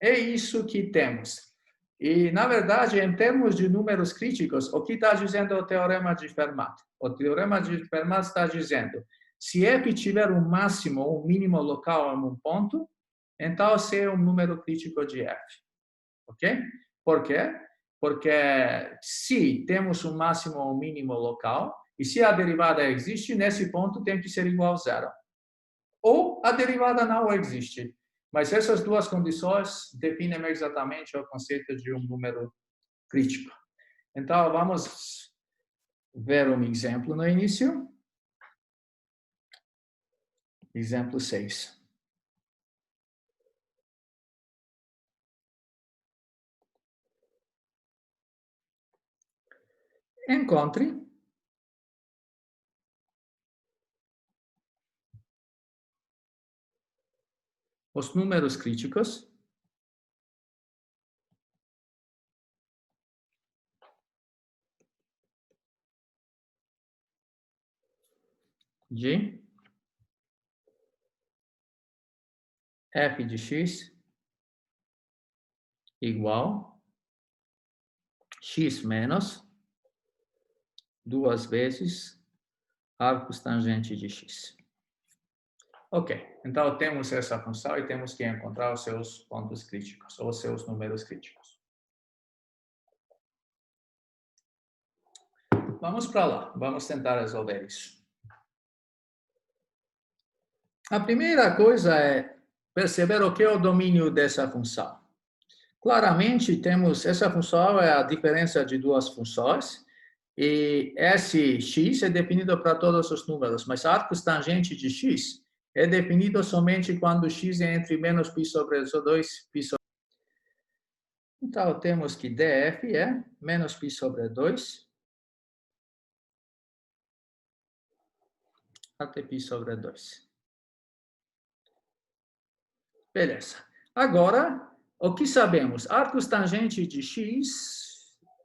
É isso que temos. E, na verdade, em termos de números críticos, o que está dizendo o teorema de Fermat? O teorema de Fermat está dizendo, se f tiver um máximo ou um mínimo local em um ponto, então C é um número crítico de f. Ok? Por quê? Porque se temos um máximo ou um mínimo local, e se a derivada existe, nesse ponto tem que ser igual a zero. Ou a derivada não existe. Mas essas duas condições definem exatamente o conceito de um número crítico. Então, vamos ver um exemplo no início. Exemplo 6. Encontre os números críticos de f de x igual x menos 2 vezes arcos tangente de x. Ok, então temos essa função e temos que encontrar os seus pontos críticos, ou os seus números críticos. Vamos para lá, vamos tentar resolver isso. A primeira coisa é perceber o que é o domínio dessa função. Claramente, temos essa função é a diferença de duas funções, e esse x é definido para todos os números, mas arcos tangente de x é definido somente quando x é entre menos π sobre 2, π sobre... Então, temos que df é menos π sobre 2 até π sobre 2. Beleza. Agora, o que sabemos? Arcos tangente de x,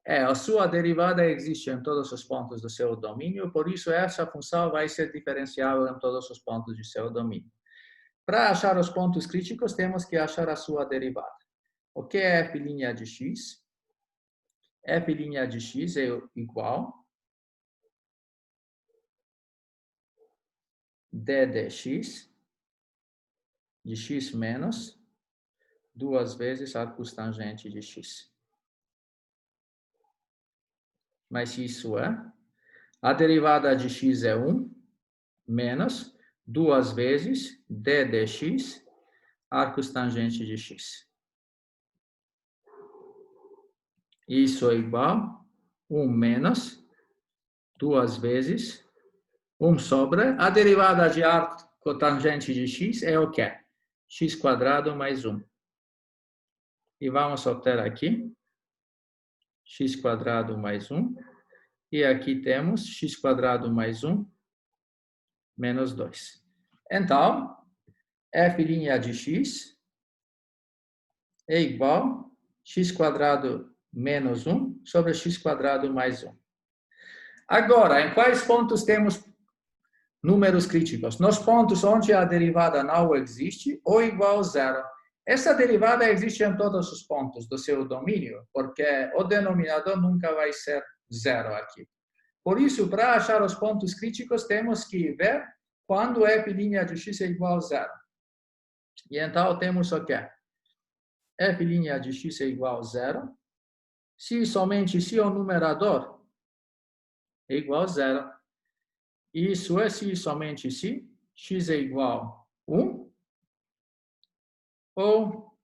a sua derivada existe em todos os pontos do seu domínio, por isso essa função vai ser diferenciável em todos os pontos de seu domínio. Para achar os pontos críticos, temos que achar a sua derivada. O que é f' de x? F' de x é igual d dx de x menos 2 vezes arcos tangente de x. Mas isso é, a derivada de x é 1, menos 2 vezes d dx, arcos tangente de x. Isso é igual a 1 menos 2 vezes 1 sobre, a derivada de arco tangente de x é o quê? X quadrado mais 1. E vamos obter aqui x quadrado mais 1. E aqui temos x quadrado mais 1 menos 2. Então, f' de x é igual a x quadrado menos 1 sobre x quadrado mais 1. Agora, em quais pontos temos números críticos? Nos pontos onde a derivada não existe ou igual a zero. Essa derivada existe em todos os pontos do seu domínio, porque o denominador nunca vai ser zero aqui. Por isso, para achar os pontos críticos, temos que ver quando f' de x é igual a zero. E então, temos o quê? F' de x é igual a zero, se somente se o numerador é igual a zero. Isso é se somente se x é igual a 1 ou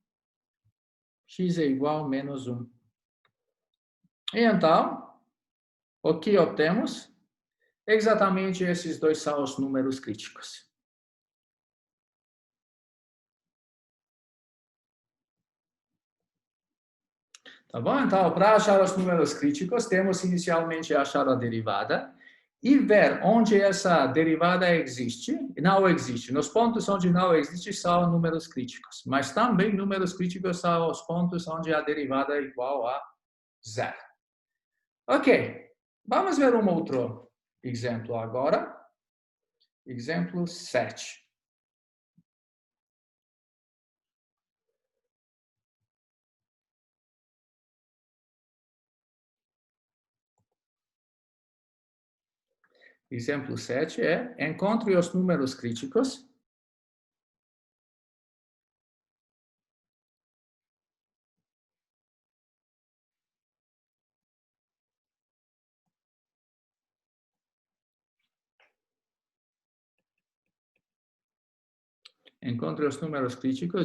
x é igual a menos 1. E então, o que obtemos? Exatamente esses dois são os números críticos. Tá bom? Então, para achar os números críticos, temos inicialmente achar a derivada e ver onde essa derivada existe e não existe. Nos pontos onde não existe são números críticos, mas também números críticos são os pontos onde a derivada é igual a zero. Ok, vamos ver um outro exemplo agora. Exemplo 7. Exemplo 7 é: encontre os números críticos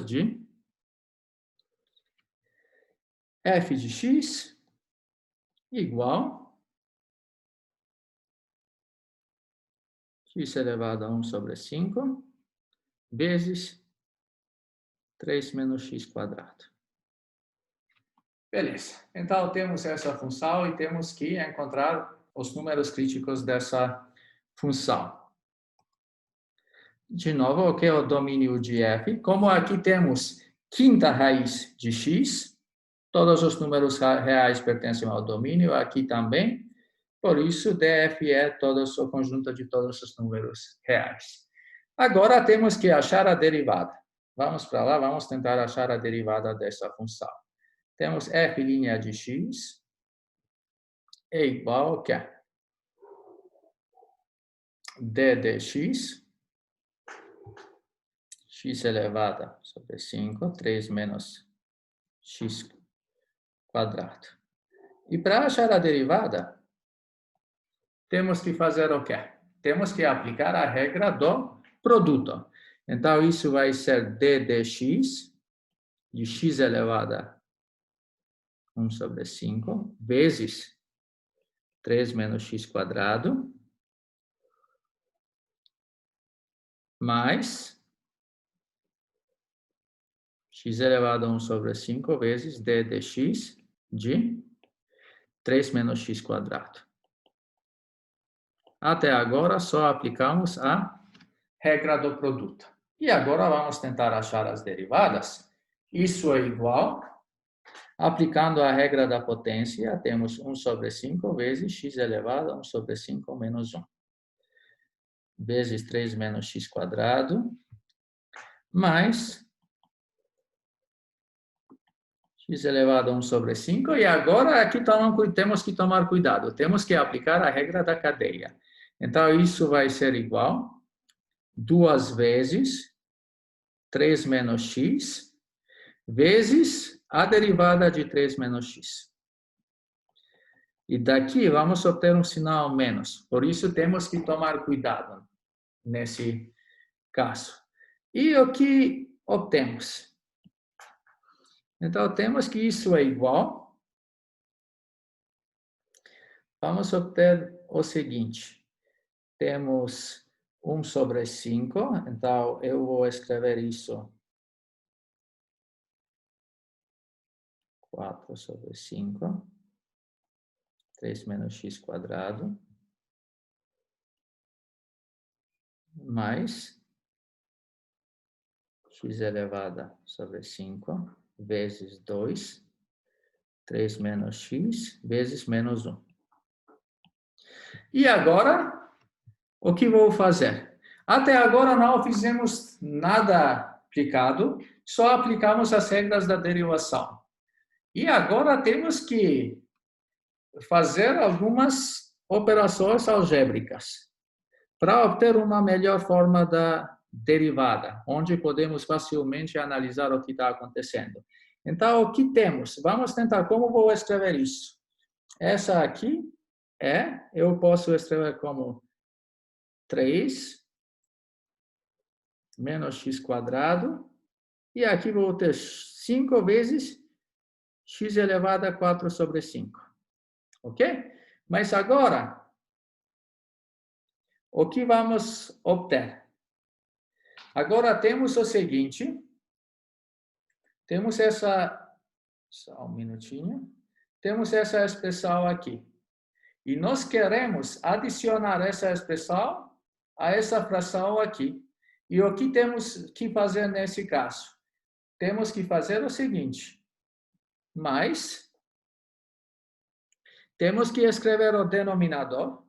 de f de x igual x elevado a 1 sobre 5 vezes 3 menos x quadrado. Beleza. Então, temos essa função e temos que encontrar os números críticos dessa função. De novo, o que é o domínio de f? Como aqui temos quinta raiz de x, todos os números reais pertencem ao domínio, aqui também. Por isso, df é todo o conjunto de todos os números reais. Agora, temos que achar a derivada. Vamos para lá, vamos tentar achar a derivada dessa função. Temos f' de x é igual a quê? D de x elevado sobre 5, 3 menos x quadrado. E para achar a derivada, temos que fazer o quê? Temos que aplicar a regra do produto. Então, isso vai ser d de x elevado a 1 sobre 5, vezes 3 menos x quadrado, mais x elevado a 1 sobre 5 vezes d de x de 3 menos x quadrado. Até agora, só aplicamos a regra do produto. E agora vamos tentar achar as derivadas. Isso é igual, aplicando a regra da potência, temos 1 sobre 5 vezes x elevado a 1 sobre 5 menos 1. Vezes 3 menos x quadrado, mais x elevado a 1 sobre 5. E agora aqui temos que tomar cuidado. Temos que aplicar a regra da cadeia. Então, isso vai ser igual 2 vezes 3 menos x vezes a derivada de 3 menos x. E daqui vamos obter um sinal menos. Por isso, temos que tomar cuidado nesse caso. E o que obtemos? Então, temos que isso é igual. Vamos obter o seguinte. Temos 1 sobre 5. Então, eu vou escrever isso. 4 sobre 5. 3 menos x quadrado. Mais x elevado sobre 5 vezes 2, 3 menos x vezes menos 1. E agora, o que vou fazer? Até agora não fizemos nada aplicado, só aplicamos as regras da derivação. E agora temos que fazer algumas operações algébricas para obter uma melhor forma da derivada, onde podemos facilmente analisar o que está acontecendo. Então, o que temos? Vamos tentar, como vou escrever isso? Essa aqui eu posso escrever como 3 menos x quadrado, e aqui vou ter 5 vezes x elevado a 4 sobre 5. Ok? Mas agora, o que vamos obter? Agora temos o seguinte, temos essa, só um minutinho, temos essa expressão aqui. E nós queremos adicionar essa expressão a essa fração aqui. E o que temos que fazer nesse caso? Temos que fazer o seguinte. Mais. Temos que escrever o denominador.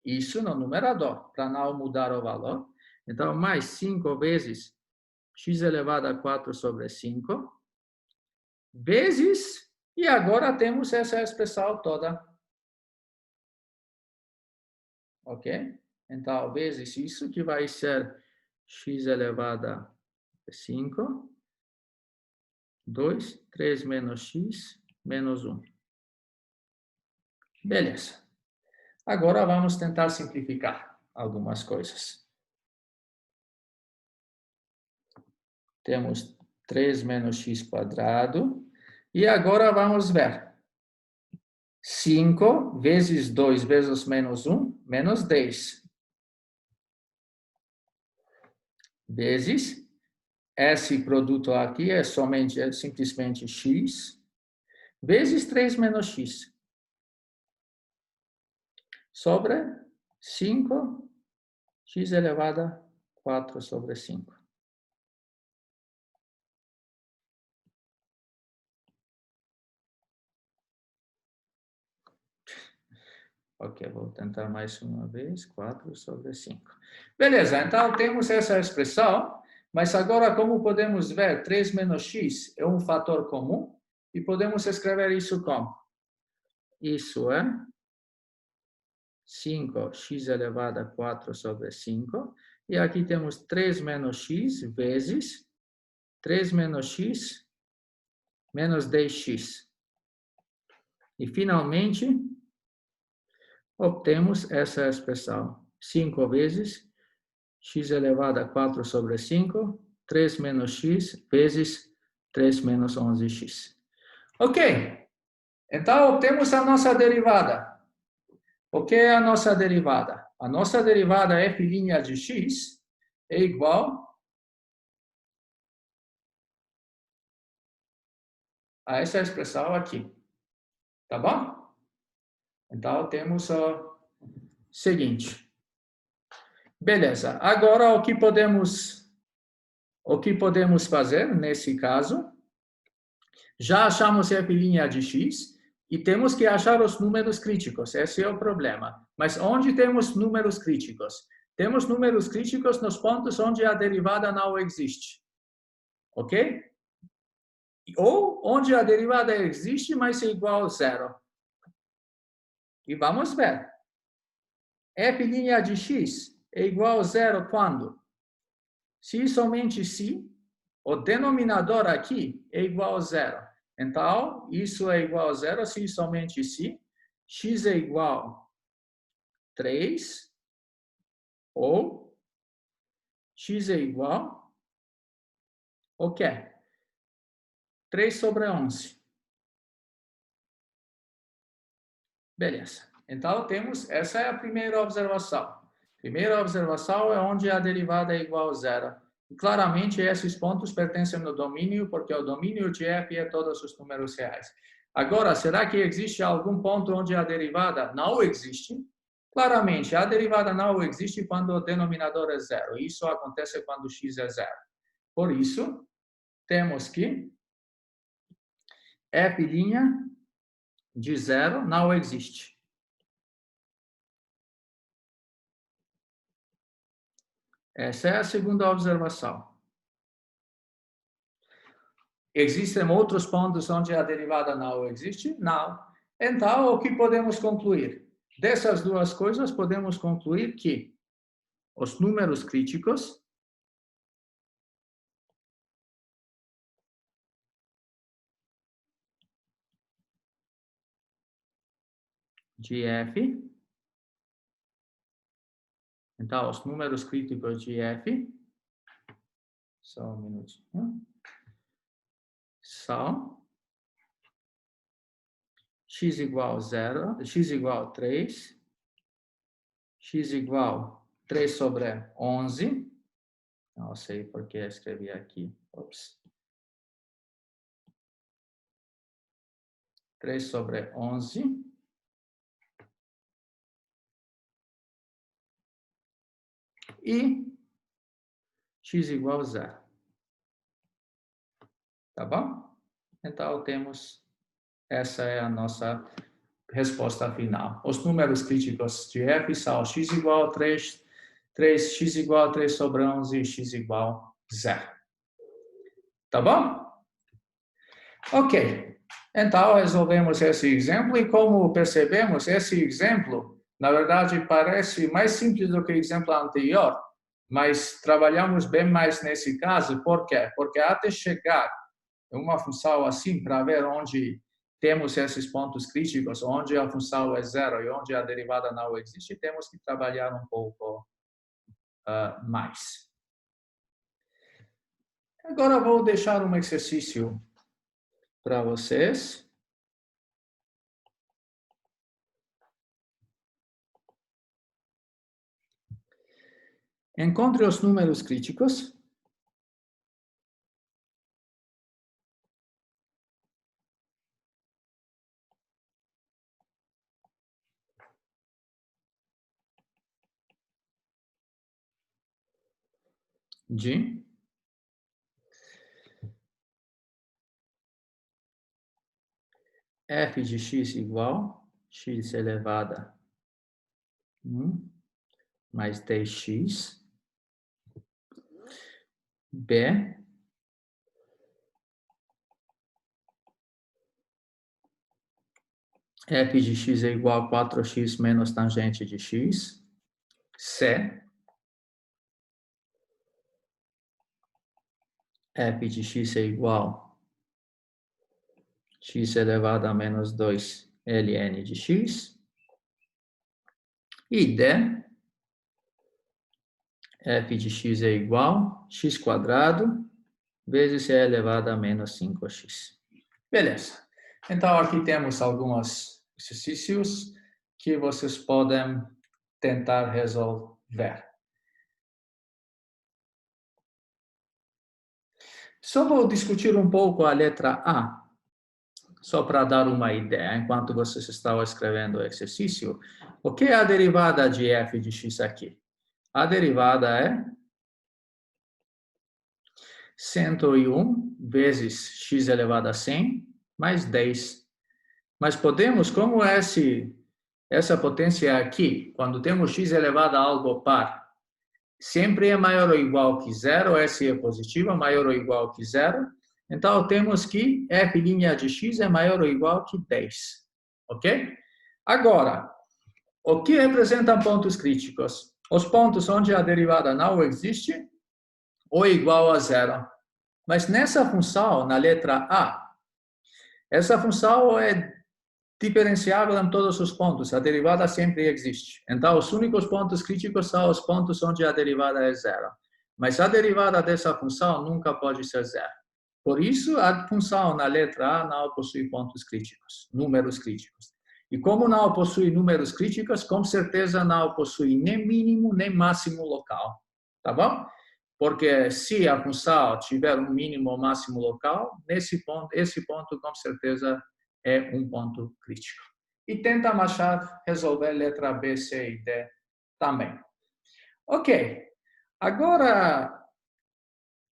Isso no numerador, para não mudar o valor. Então, mais 5 vezes x elevado a 4 sobre 5. Vezes, e agora temos essa expressão toda. Ok? Então, vezes isso, que vai ser x elevado a 5. 2, 3 menos x, menos 1. Beleza. Agora vamos tentar simplificar algumas coisas. Temos 3 menos x quadrado. E agora vamos ver. 5 vezes 2 vezes menos 1, menos 10. Vezes, esse produto aqui é simplesmente x, vezes 3 menos x. Sobre 5, x elevado a 4 sobre 5. Ok, vou tentar mais uma vez. 4 sobre 5. Beleza, então temos essa expressão, mas agora como podemos ver, 3 menos x é um fator comum e podemos escrever isso como? Isso é 5x elevado a 4 sobre 5. E aqui temos 3 menos x vezes 3 menos x menos 10x. E finalmente, obtemos essa expressão. 5 vezes x elevado a 4 sobre 5, 3 menos x vezes 3 menos 11x. Ok, então obtemos a nossa derivada. O que é a nossa derivada? A nossa derivada f' de x é igual a essa expressão aqui. Tá bom? Então temos o seguinte. Beleza, agora o que podemos fazer nesse caso? Já achamos f' de x e temos que achar os números críticos, esse é o problema. Mas onde temos números críticos? Temos números críticos nos pontos onde a derivada não existe. Ok? Ou onde a derivada existe, mas é igual a zero. E vamos ver. F' de x é igual a zero quando? Se somente se o denominador aqui é igual a zero. Então, isso é igual a zero se somente se x é igual a 3 ou x é igual o quê? 3 sobre 11. Beleza. Então, essa é a primeira observação. Primeira observação é onde a derivada é igual a zero. E claramente, esses pontos pertencem ao domínio, porque o domínio de f é todos os números reais. Agora, será que existe algum ponto onde a derivada não existe? Claramente, a derivada não existe quando o denominador é zero. Isso acontece quando x é zero. Por isso, temos que f' de zero não existe. Essa é a segunda observação. Existem outros pontos onde a derivada não existe? Não. Então, o que podemos concluir? Dessas duas coisas, podemos concluir que os números críticos de f, então, os números críticos de f, só um minutinho, são x igual a 0, x igual a 3, x igual a 3 sobre 11, não sei por que escrevi aqui, ops. 3 sobre 11. E x igual a 0. Tá bom? Então, essa é a nossa resposta final. Os números críticos de f são x igual a 3, x igual a 3 sobre 11 e x igual a 0. Tá bom? Ok. Então, resolvemos esse exemplo e, como percebemos, esse exemplo, na verdade, parece mais simples do que o exemplo anterior, mas trabalhamos bem mais nesse caso. Por quê? Porque até chegar em uma função assim, para ver onde temos esses pontos críticos, onde a função é zero e onde a derivada não existe, temos que trabalhar um pouco mais. Agora vou deixar um exercício para vocês. Encontre os números críticos de f de x igual x elevado a 1 mais 10x, b f de x é igual a 4x menos tangente de x, c f de x é igual a x elevado a menos 2 ln de x, e d f de x é igual a x quadrado vezes c elevado a menos 5x. Beleza. Então, aqui temos alguns exercícios que vocês podem tentar resolver. Só vou discutir um pouco a letra A, só para dar uma ideia, enquanto vocês estavam escrevendo o exercício. O que é a derivada de f de x aqui? A derivada é 101 vezes x elevado a 100 mais 10. Mas podemos, como essa potência aqui, quando temos x elevado a algo par, sempre é maior ou igual que zero, S é positiva, maior ou igual que zero, então temos que f' de x é maior ou igual que 10. Ok? Agora, o que representam pontos críticos? Os pontos onde a derivada não existe ou igual a zero. Mas nessa função, na letra A, essa função é diferenciável em todos os pontos. A derivada sempre existe. Então, os únicos pontos críticos são os pontos onde a derivada é zero. Mas a derivada dessa função nunca pode ser zero. Por isso, a função na letra A não possui pontos críticos, números críticos. E como não possui números críticos, com certeza não possui nem mínimo nem máximo local. Tá bom? Porque se a função tiver um mínimo ou máximo local, esse ponto com certeza é um ponto crítico. E tenta achar, resolver letra B, C e D também. Ok. Agora,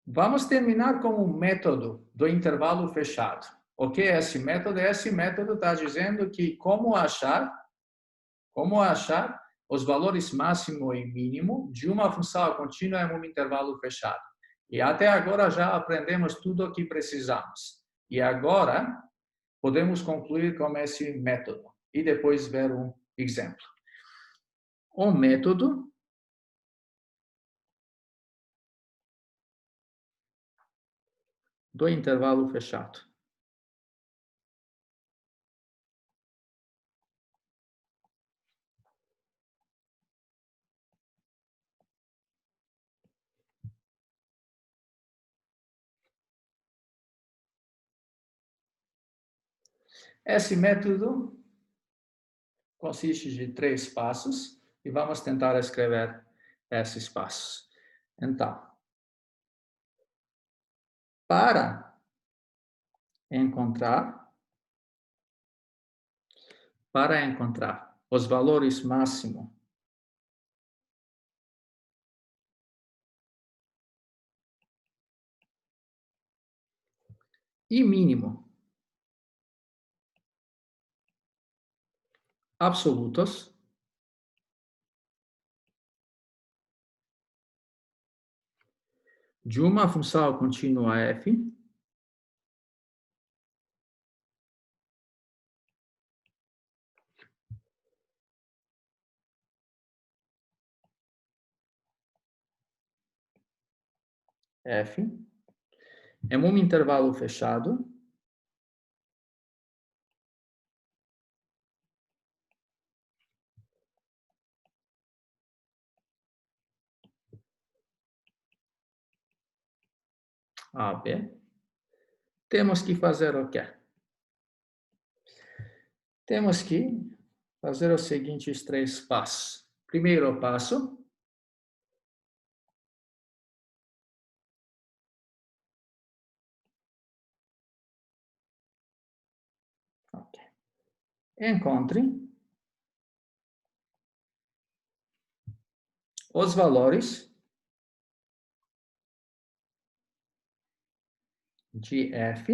vamos terminar com o método do intervalo fechado. O que é esse método? Esse método está dizendo que como achar os valores máximo e mínimo de uma função contínua em um intervalo fechado. E até agora já aprendemos tudo o que precisamos. E agora podemos concluir com esse método e depois ver um exemplo. O método do intervalo fechado. Esse método consiste de 3 passos e vamos tentar escrever esses passos. Então, para encontrar para encontrar os valores máximo e mínimo absolutos de uma função contínua f f em um intervalo fechado A, B, temos que fazer o quê? Temos que fazer os seguintes 3 passos. Primeiro passo, okay. Encontre os valores de f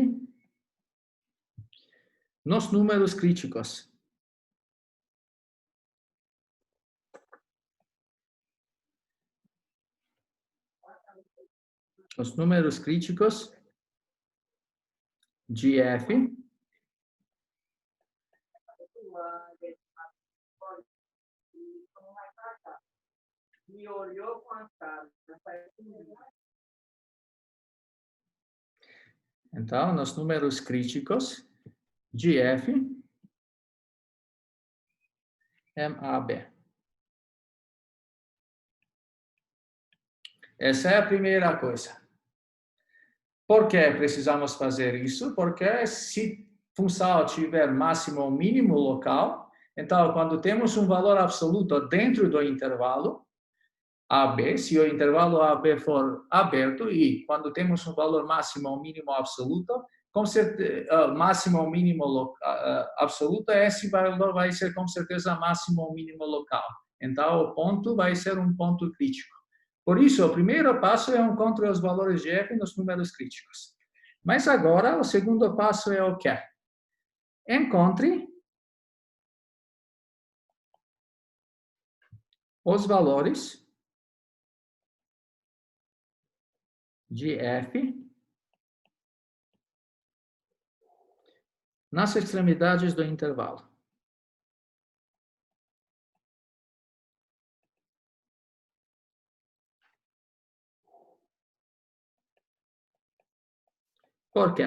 nos números críticos. Os números críticos de f então, nos números críticos de f MAB. Essa é a primeira coisa. Por que precisamos fazer isso? Porque se função tiver máximo ou mínimo local, então, quando temos um valor absoluto dentro do intervalo AB, se o intervalo AB for aberto e quando temos um valor máximo ou mínimo absoluto, com certeza, máximo ou mínimo absoluto, esse valor vai ser com certeza máximo ou mínimo local. Então, o ponto vai ser um ponto crítico. Por isso, o primeiro passo é encontrar os valores de f nos números críticos. Mas agora, o segundo passo é o quê? Encontre os valores de f nas extremidades do intervalo. Por quê?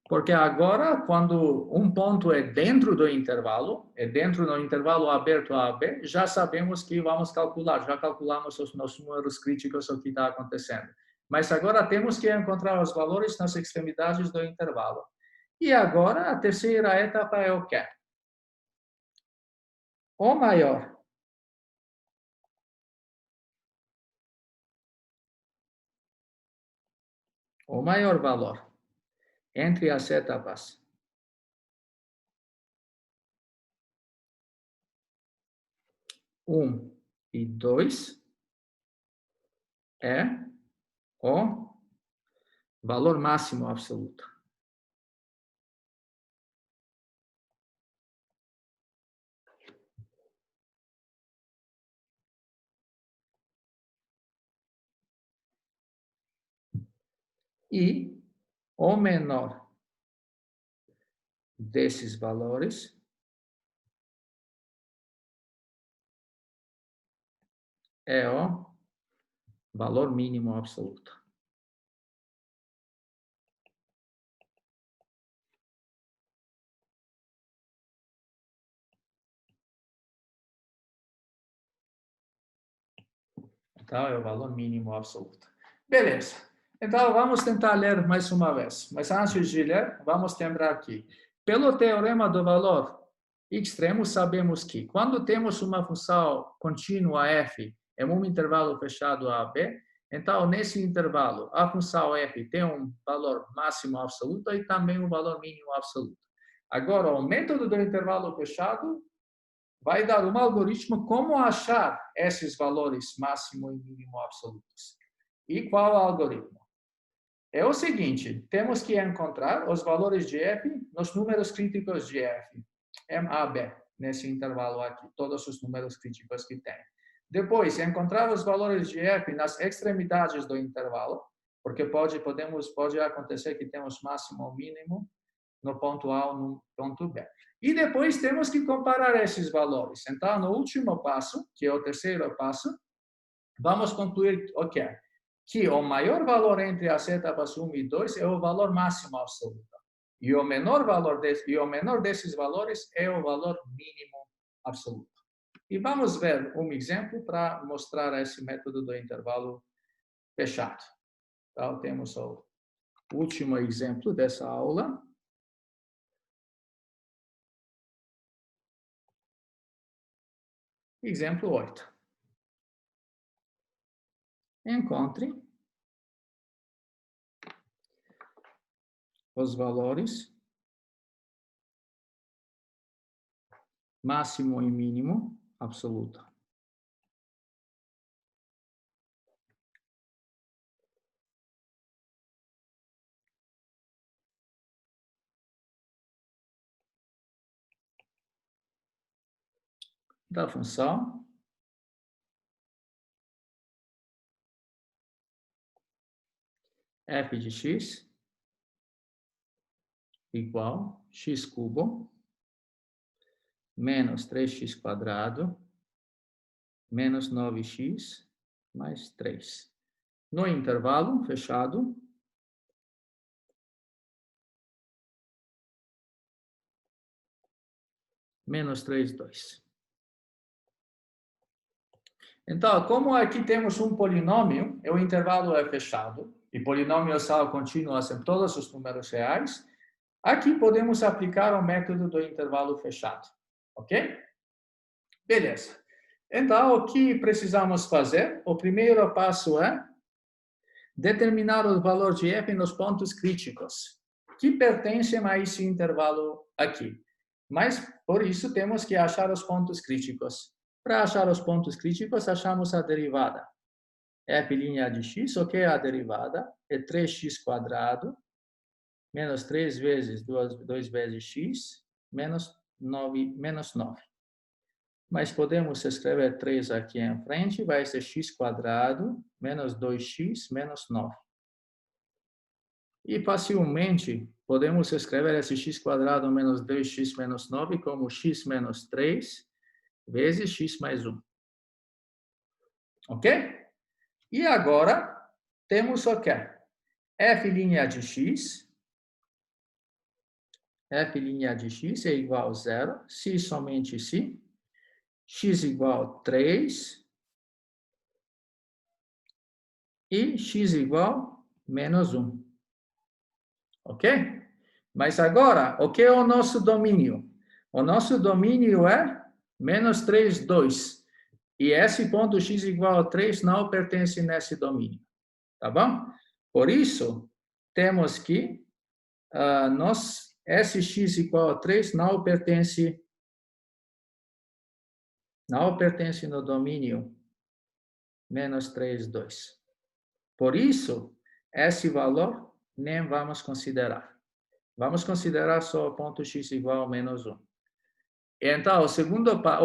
Porque agora, quando um ponto é dentro do intervalo, é dentro do intervalo aberto a B, já sabemos que vamos calcular, já calculamos os nossos números críticos, o que está acontecendo. Mas agora temos que encontrar os valores nas extremidades do intervalo. E agora, a terceira etapa é o quê? O maior valor entre as etapas 1 e 2 é o valor máximo absoluto. E o menor desses valores é o valor mínimo absoluto. Então, é o valor mínimo absoluto. Beleza. Então, vamos tentar ler mais uma vez. Mas antes de ler, vamos lembrar aqui. Pelo teorema do valor extremo, sabemos que quando temos uma função contínua f em um intervalo fechado a b, então, nesse intervalo, a função f tem um valor máximo absoluto e também um valor mínimo absoluto. Agora, o método do intervalo fechado vai dar um algoritmo como achar esses valores máximo e mínimo absolutos. E qual algoritmo? É o seguinte, temos que encontrar os valores de f nos números críticos de f, MAB, nesse intervalo aqui, todos os números críticos que tem. Depois, encontrar os valores de f nas extremidades do intervalo, porque pode acontecer que temos máximo ou mínimo no ponto A ou no ponto B. E depois temos que comparar esses valores. Então, no último passo, que é o terceiro passo, vamos concluir o quê? Que o maior valor entre as etapas 1 e 2 é o valor máximo absoluto. E o menor desses valores é o valor mínimo absoluto. E vamos ver um exemplo para mostrar esse método do intervalo fechado. Então, temos o último exemplo dessa aula. Exemplo 8. Encontre os valores máximo e mínimo absoluto. Da função f de x igual x cubo menos 3x quadrado menos 9x mais 3. No intervalo fechado, menos 3, 2. Então, como aqui temos um polinômio, o intervalo é fechado, e polinômios são contínuos em todos os números reais, aqui podemos aplicar o método do intervalo fechado. Ok? Beleza. Então, o que precisamos fazer? O primeiro passo é determinar o valor de f nos pontos críticos, que pertencem a esse intervalo aqui. Mas, por isso, temos que achar os pontos críticos. Para achar os pontos críticos, achamos a derivada. F' de x, o que é a derivada? É 3x quadrado, menos 3 vezes 2 vezes x, menos 9. Mas podemos escrever 3 aqui em frente, vai ser x quadrado, menos 2x, menos 9. E facilmente podemos escrever esse x quadrado menos 2x menos 9 como x menos 3 vezes x mais 1. Ok? E agora temos o quê? F' de x. F' de x é igual a 0, se somente se. X igual a 3 e x igual a menos 1. Ok? Mas agora, o que é o nosso domínio? O nosso domínio é menos 3, 2. E esse ponto x igual a 3 não pertence nesse domínio. Tá bom? Por isso, temos que esse x igual a 3 não pertence no domínio menos 3, 2. Por isso, esse valor nem vamos considerar. Vamos considerar só o ponto x igual a menos 1. Então,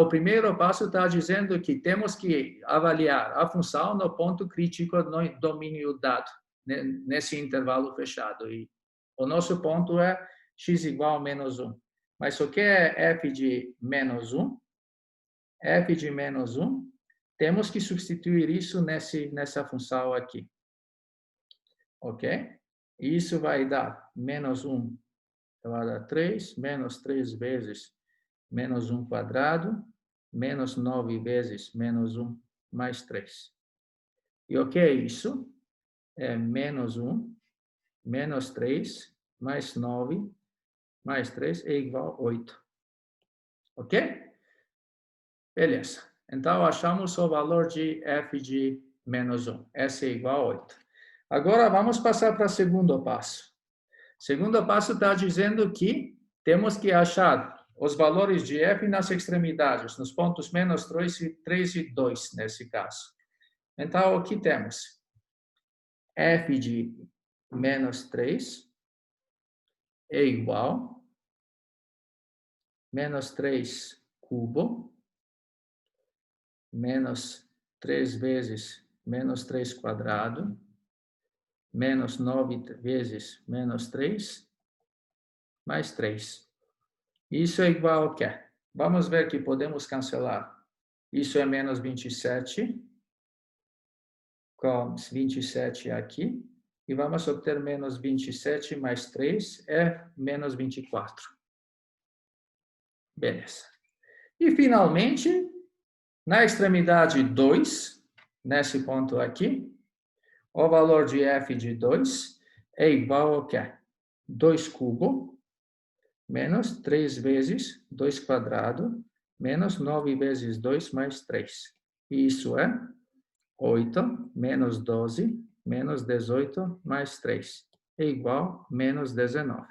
o primeiro passo está dizendo que temos que avaliar a função no ponto crítico no domínio dado, nesse intervalo fechado. E o nosso ponto é x igual a menos 1. Mas o que é f de menos 1? F de menos 1, temos que substituir isso nessa função aqui. Ok? Isso vai dar menos 1 elevado a 3, menos 3 vezes menos 1 quadrado, menos 9 vezes menos 1 mais 3. E o que é isso? É menos 1, menos 3, mais 9, mais 3 é igual a 8. Ok? Beleza. Então, achamos o valor de f de menos 1. S é igual a 8. Agora, vamos passar para o segundo passo. O segundo passo está dizendo que temos que achar os valores de f nas extremidades, nos pontos menos 3 e 2, nesse caso. Então, o que temos? F de menos 3 é igual menos 3 cubo, menos 3 vezes menos 3 quadrado, menos 9 vezes menos 3, mais 3. Isso é igual ao quê? Vamos ver que podemos cancelar. Isso é menos 27, com 27 aqui. E vamos obter menos 27 mais 3 é menos 24. Beleza. E, finalmente, na extremidade 2, nesse ponto aqui, o valor de f de 2 é igual ao quê? 2 cubo, menos 3 vezes 2 quadrado, menos 9 vezes 2 mais 3. Isso é 8 menos 12 menos 18 mais 3. É igual a menos 19.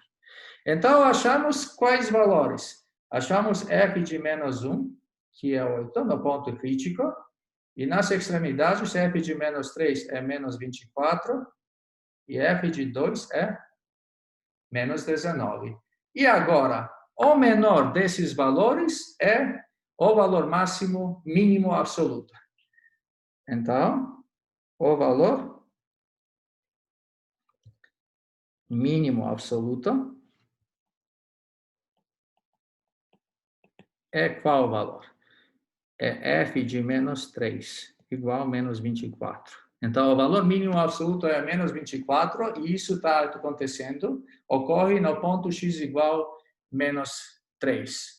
Então, achamos quais valores? Achamos f de menos 1, que é 8, no ponto crítico. E nas extremidades, f de menos 3 é menos 24. E f de 2 é menos 19. E agora, o menor desses valores é o valor máximo mínimo absoluto. Então, o valor mínimo absoluto é qual valor? É f de menos 3, igual a menos 24. Então, o valor mínimo absoluto é menos 24, e isso está acontecendo, ocorre no ponto x igual a menos 3.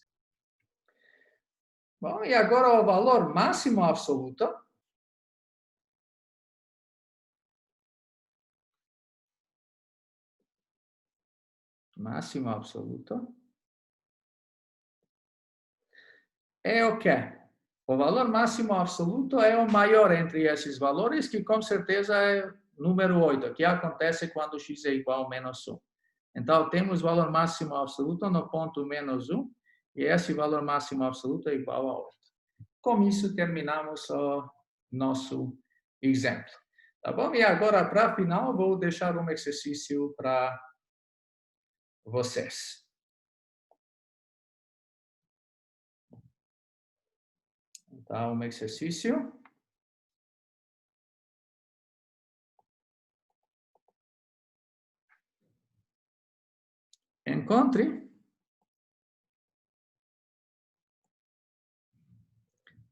Bom, e agora o valor máximo absoluto é o quê? O valor máximo absoluto é o maior entre esses valores, que com certeza é número 8, que acontece quando x é igual a menos 1. Então, temos o valor máximo absoluto no ponto menos 1, e esse valor máximo absoluto é igual a 8. Com isso, terminamos o nosso exemplo. Tá bom? E agora, para final, vou deixar um exercício para vocês. Então, um exercício. Encontre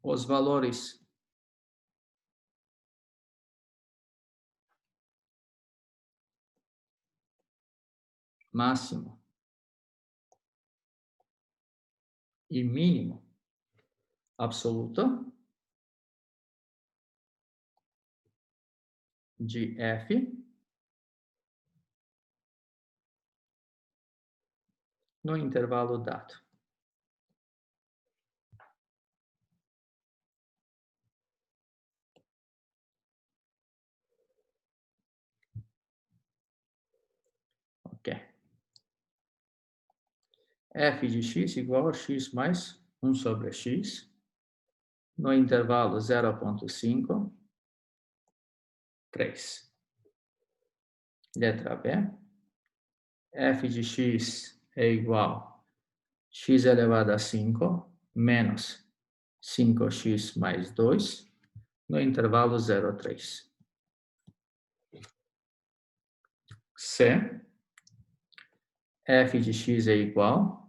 os valores máximo e mínimo absoluto de f no intervalo dado. Ok. F de x igual a x mais 1 sobre x no intervalo 0,5, 3. Letra B. F de x é igual a x elevado a 5 menos 5x mais 2 no intervalo 0,3. C. F de x é igual a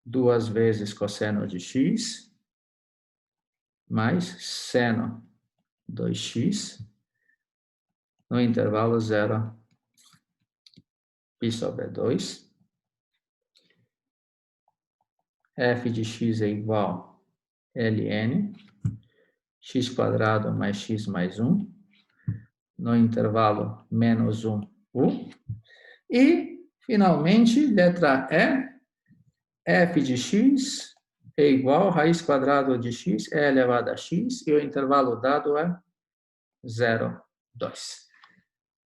2 vezes cosseno de x mais seno 2x no intervalo 0 pi sobre 2. F de x é igual a ln x quadrado mais x mais 1 no intervalo menos 1, u. E, finalmente, letra E, f de x é igual a raiz quadrada de x é elevado a x, e o intervalo dado é 0, 2.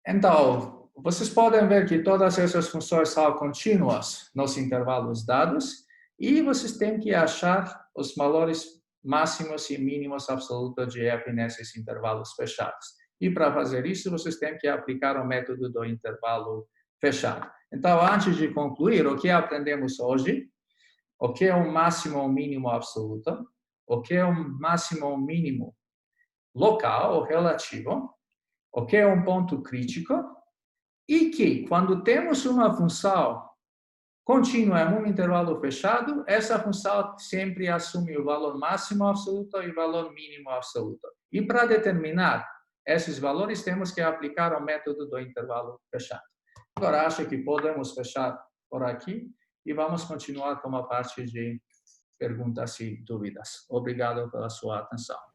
Então, vocês podem ver que todas essas funções são contínuas nos intervalos dados e vocês têm que achar os valores máximos e mínimos absolutos de f nesses intervalos fechados. E para fazer isso, vocês têm que aplicar o método do intervalo fechado. Então, antes de concluir, o que aprendemos hoje? O que é um máximo ou mínimo absoluto? O que é um máximo ou mínimo local ou relativo? O que é um ponto crítico? E que, quando temos uma função contínua em um intervalo fechado, essa função sempre assume o valor máximo absoluto e o valor mínimo absoluto. E para determinar esses valores, temos que aplicar o método do intervalo fechado. Agora, acho que podemos fechar por aqui e vamos continuar com a parte de perguntas e dúvidas. Obrigado pela sua atenção.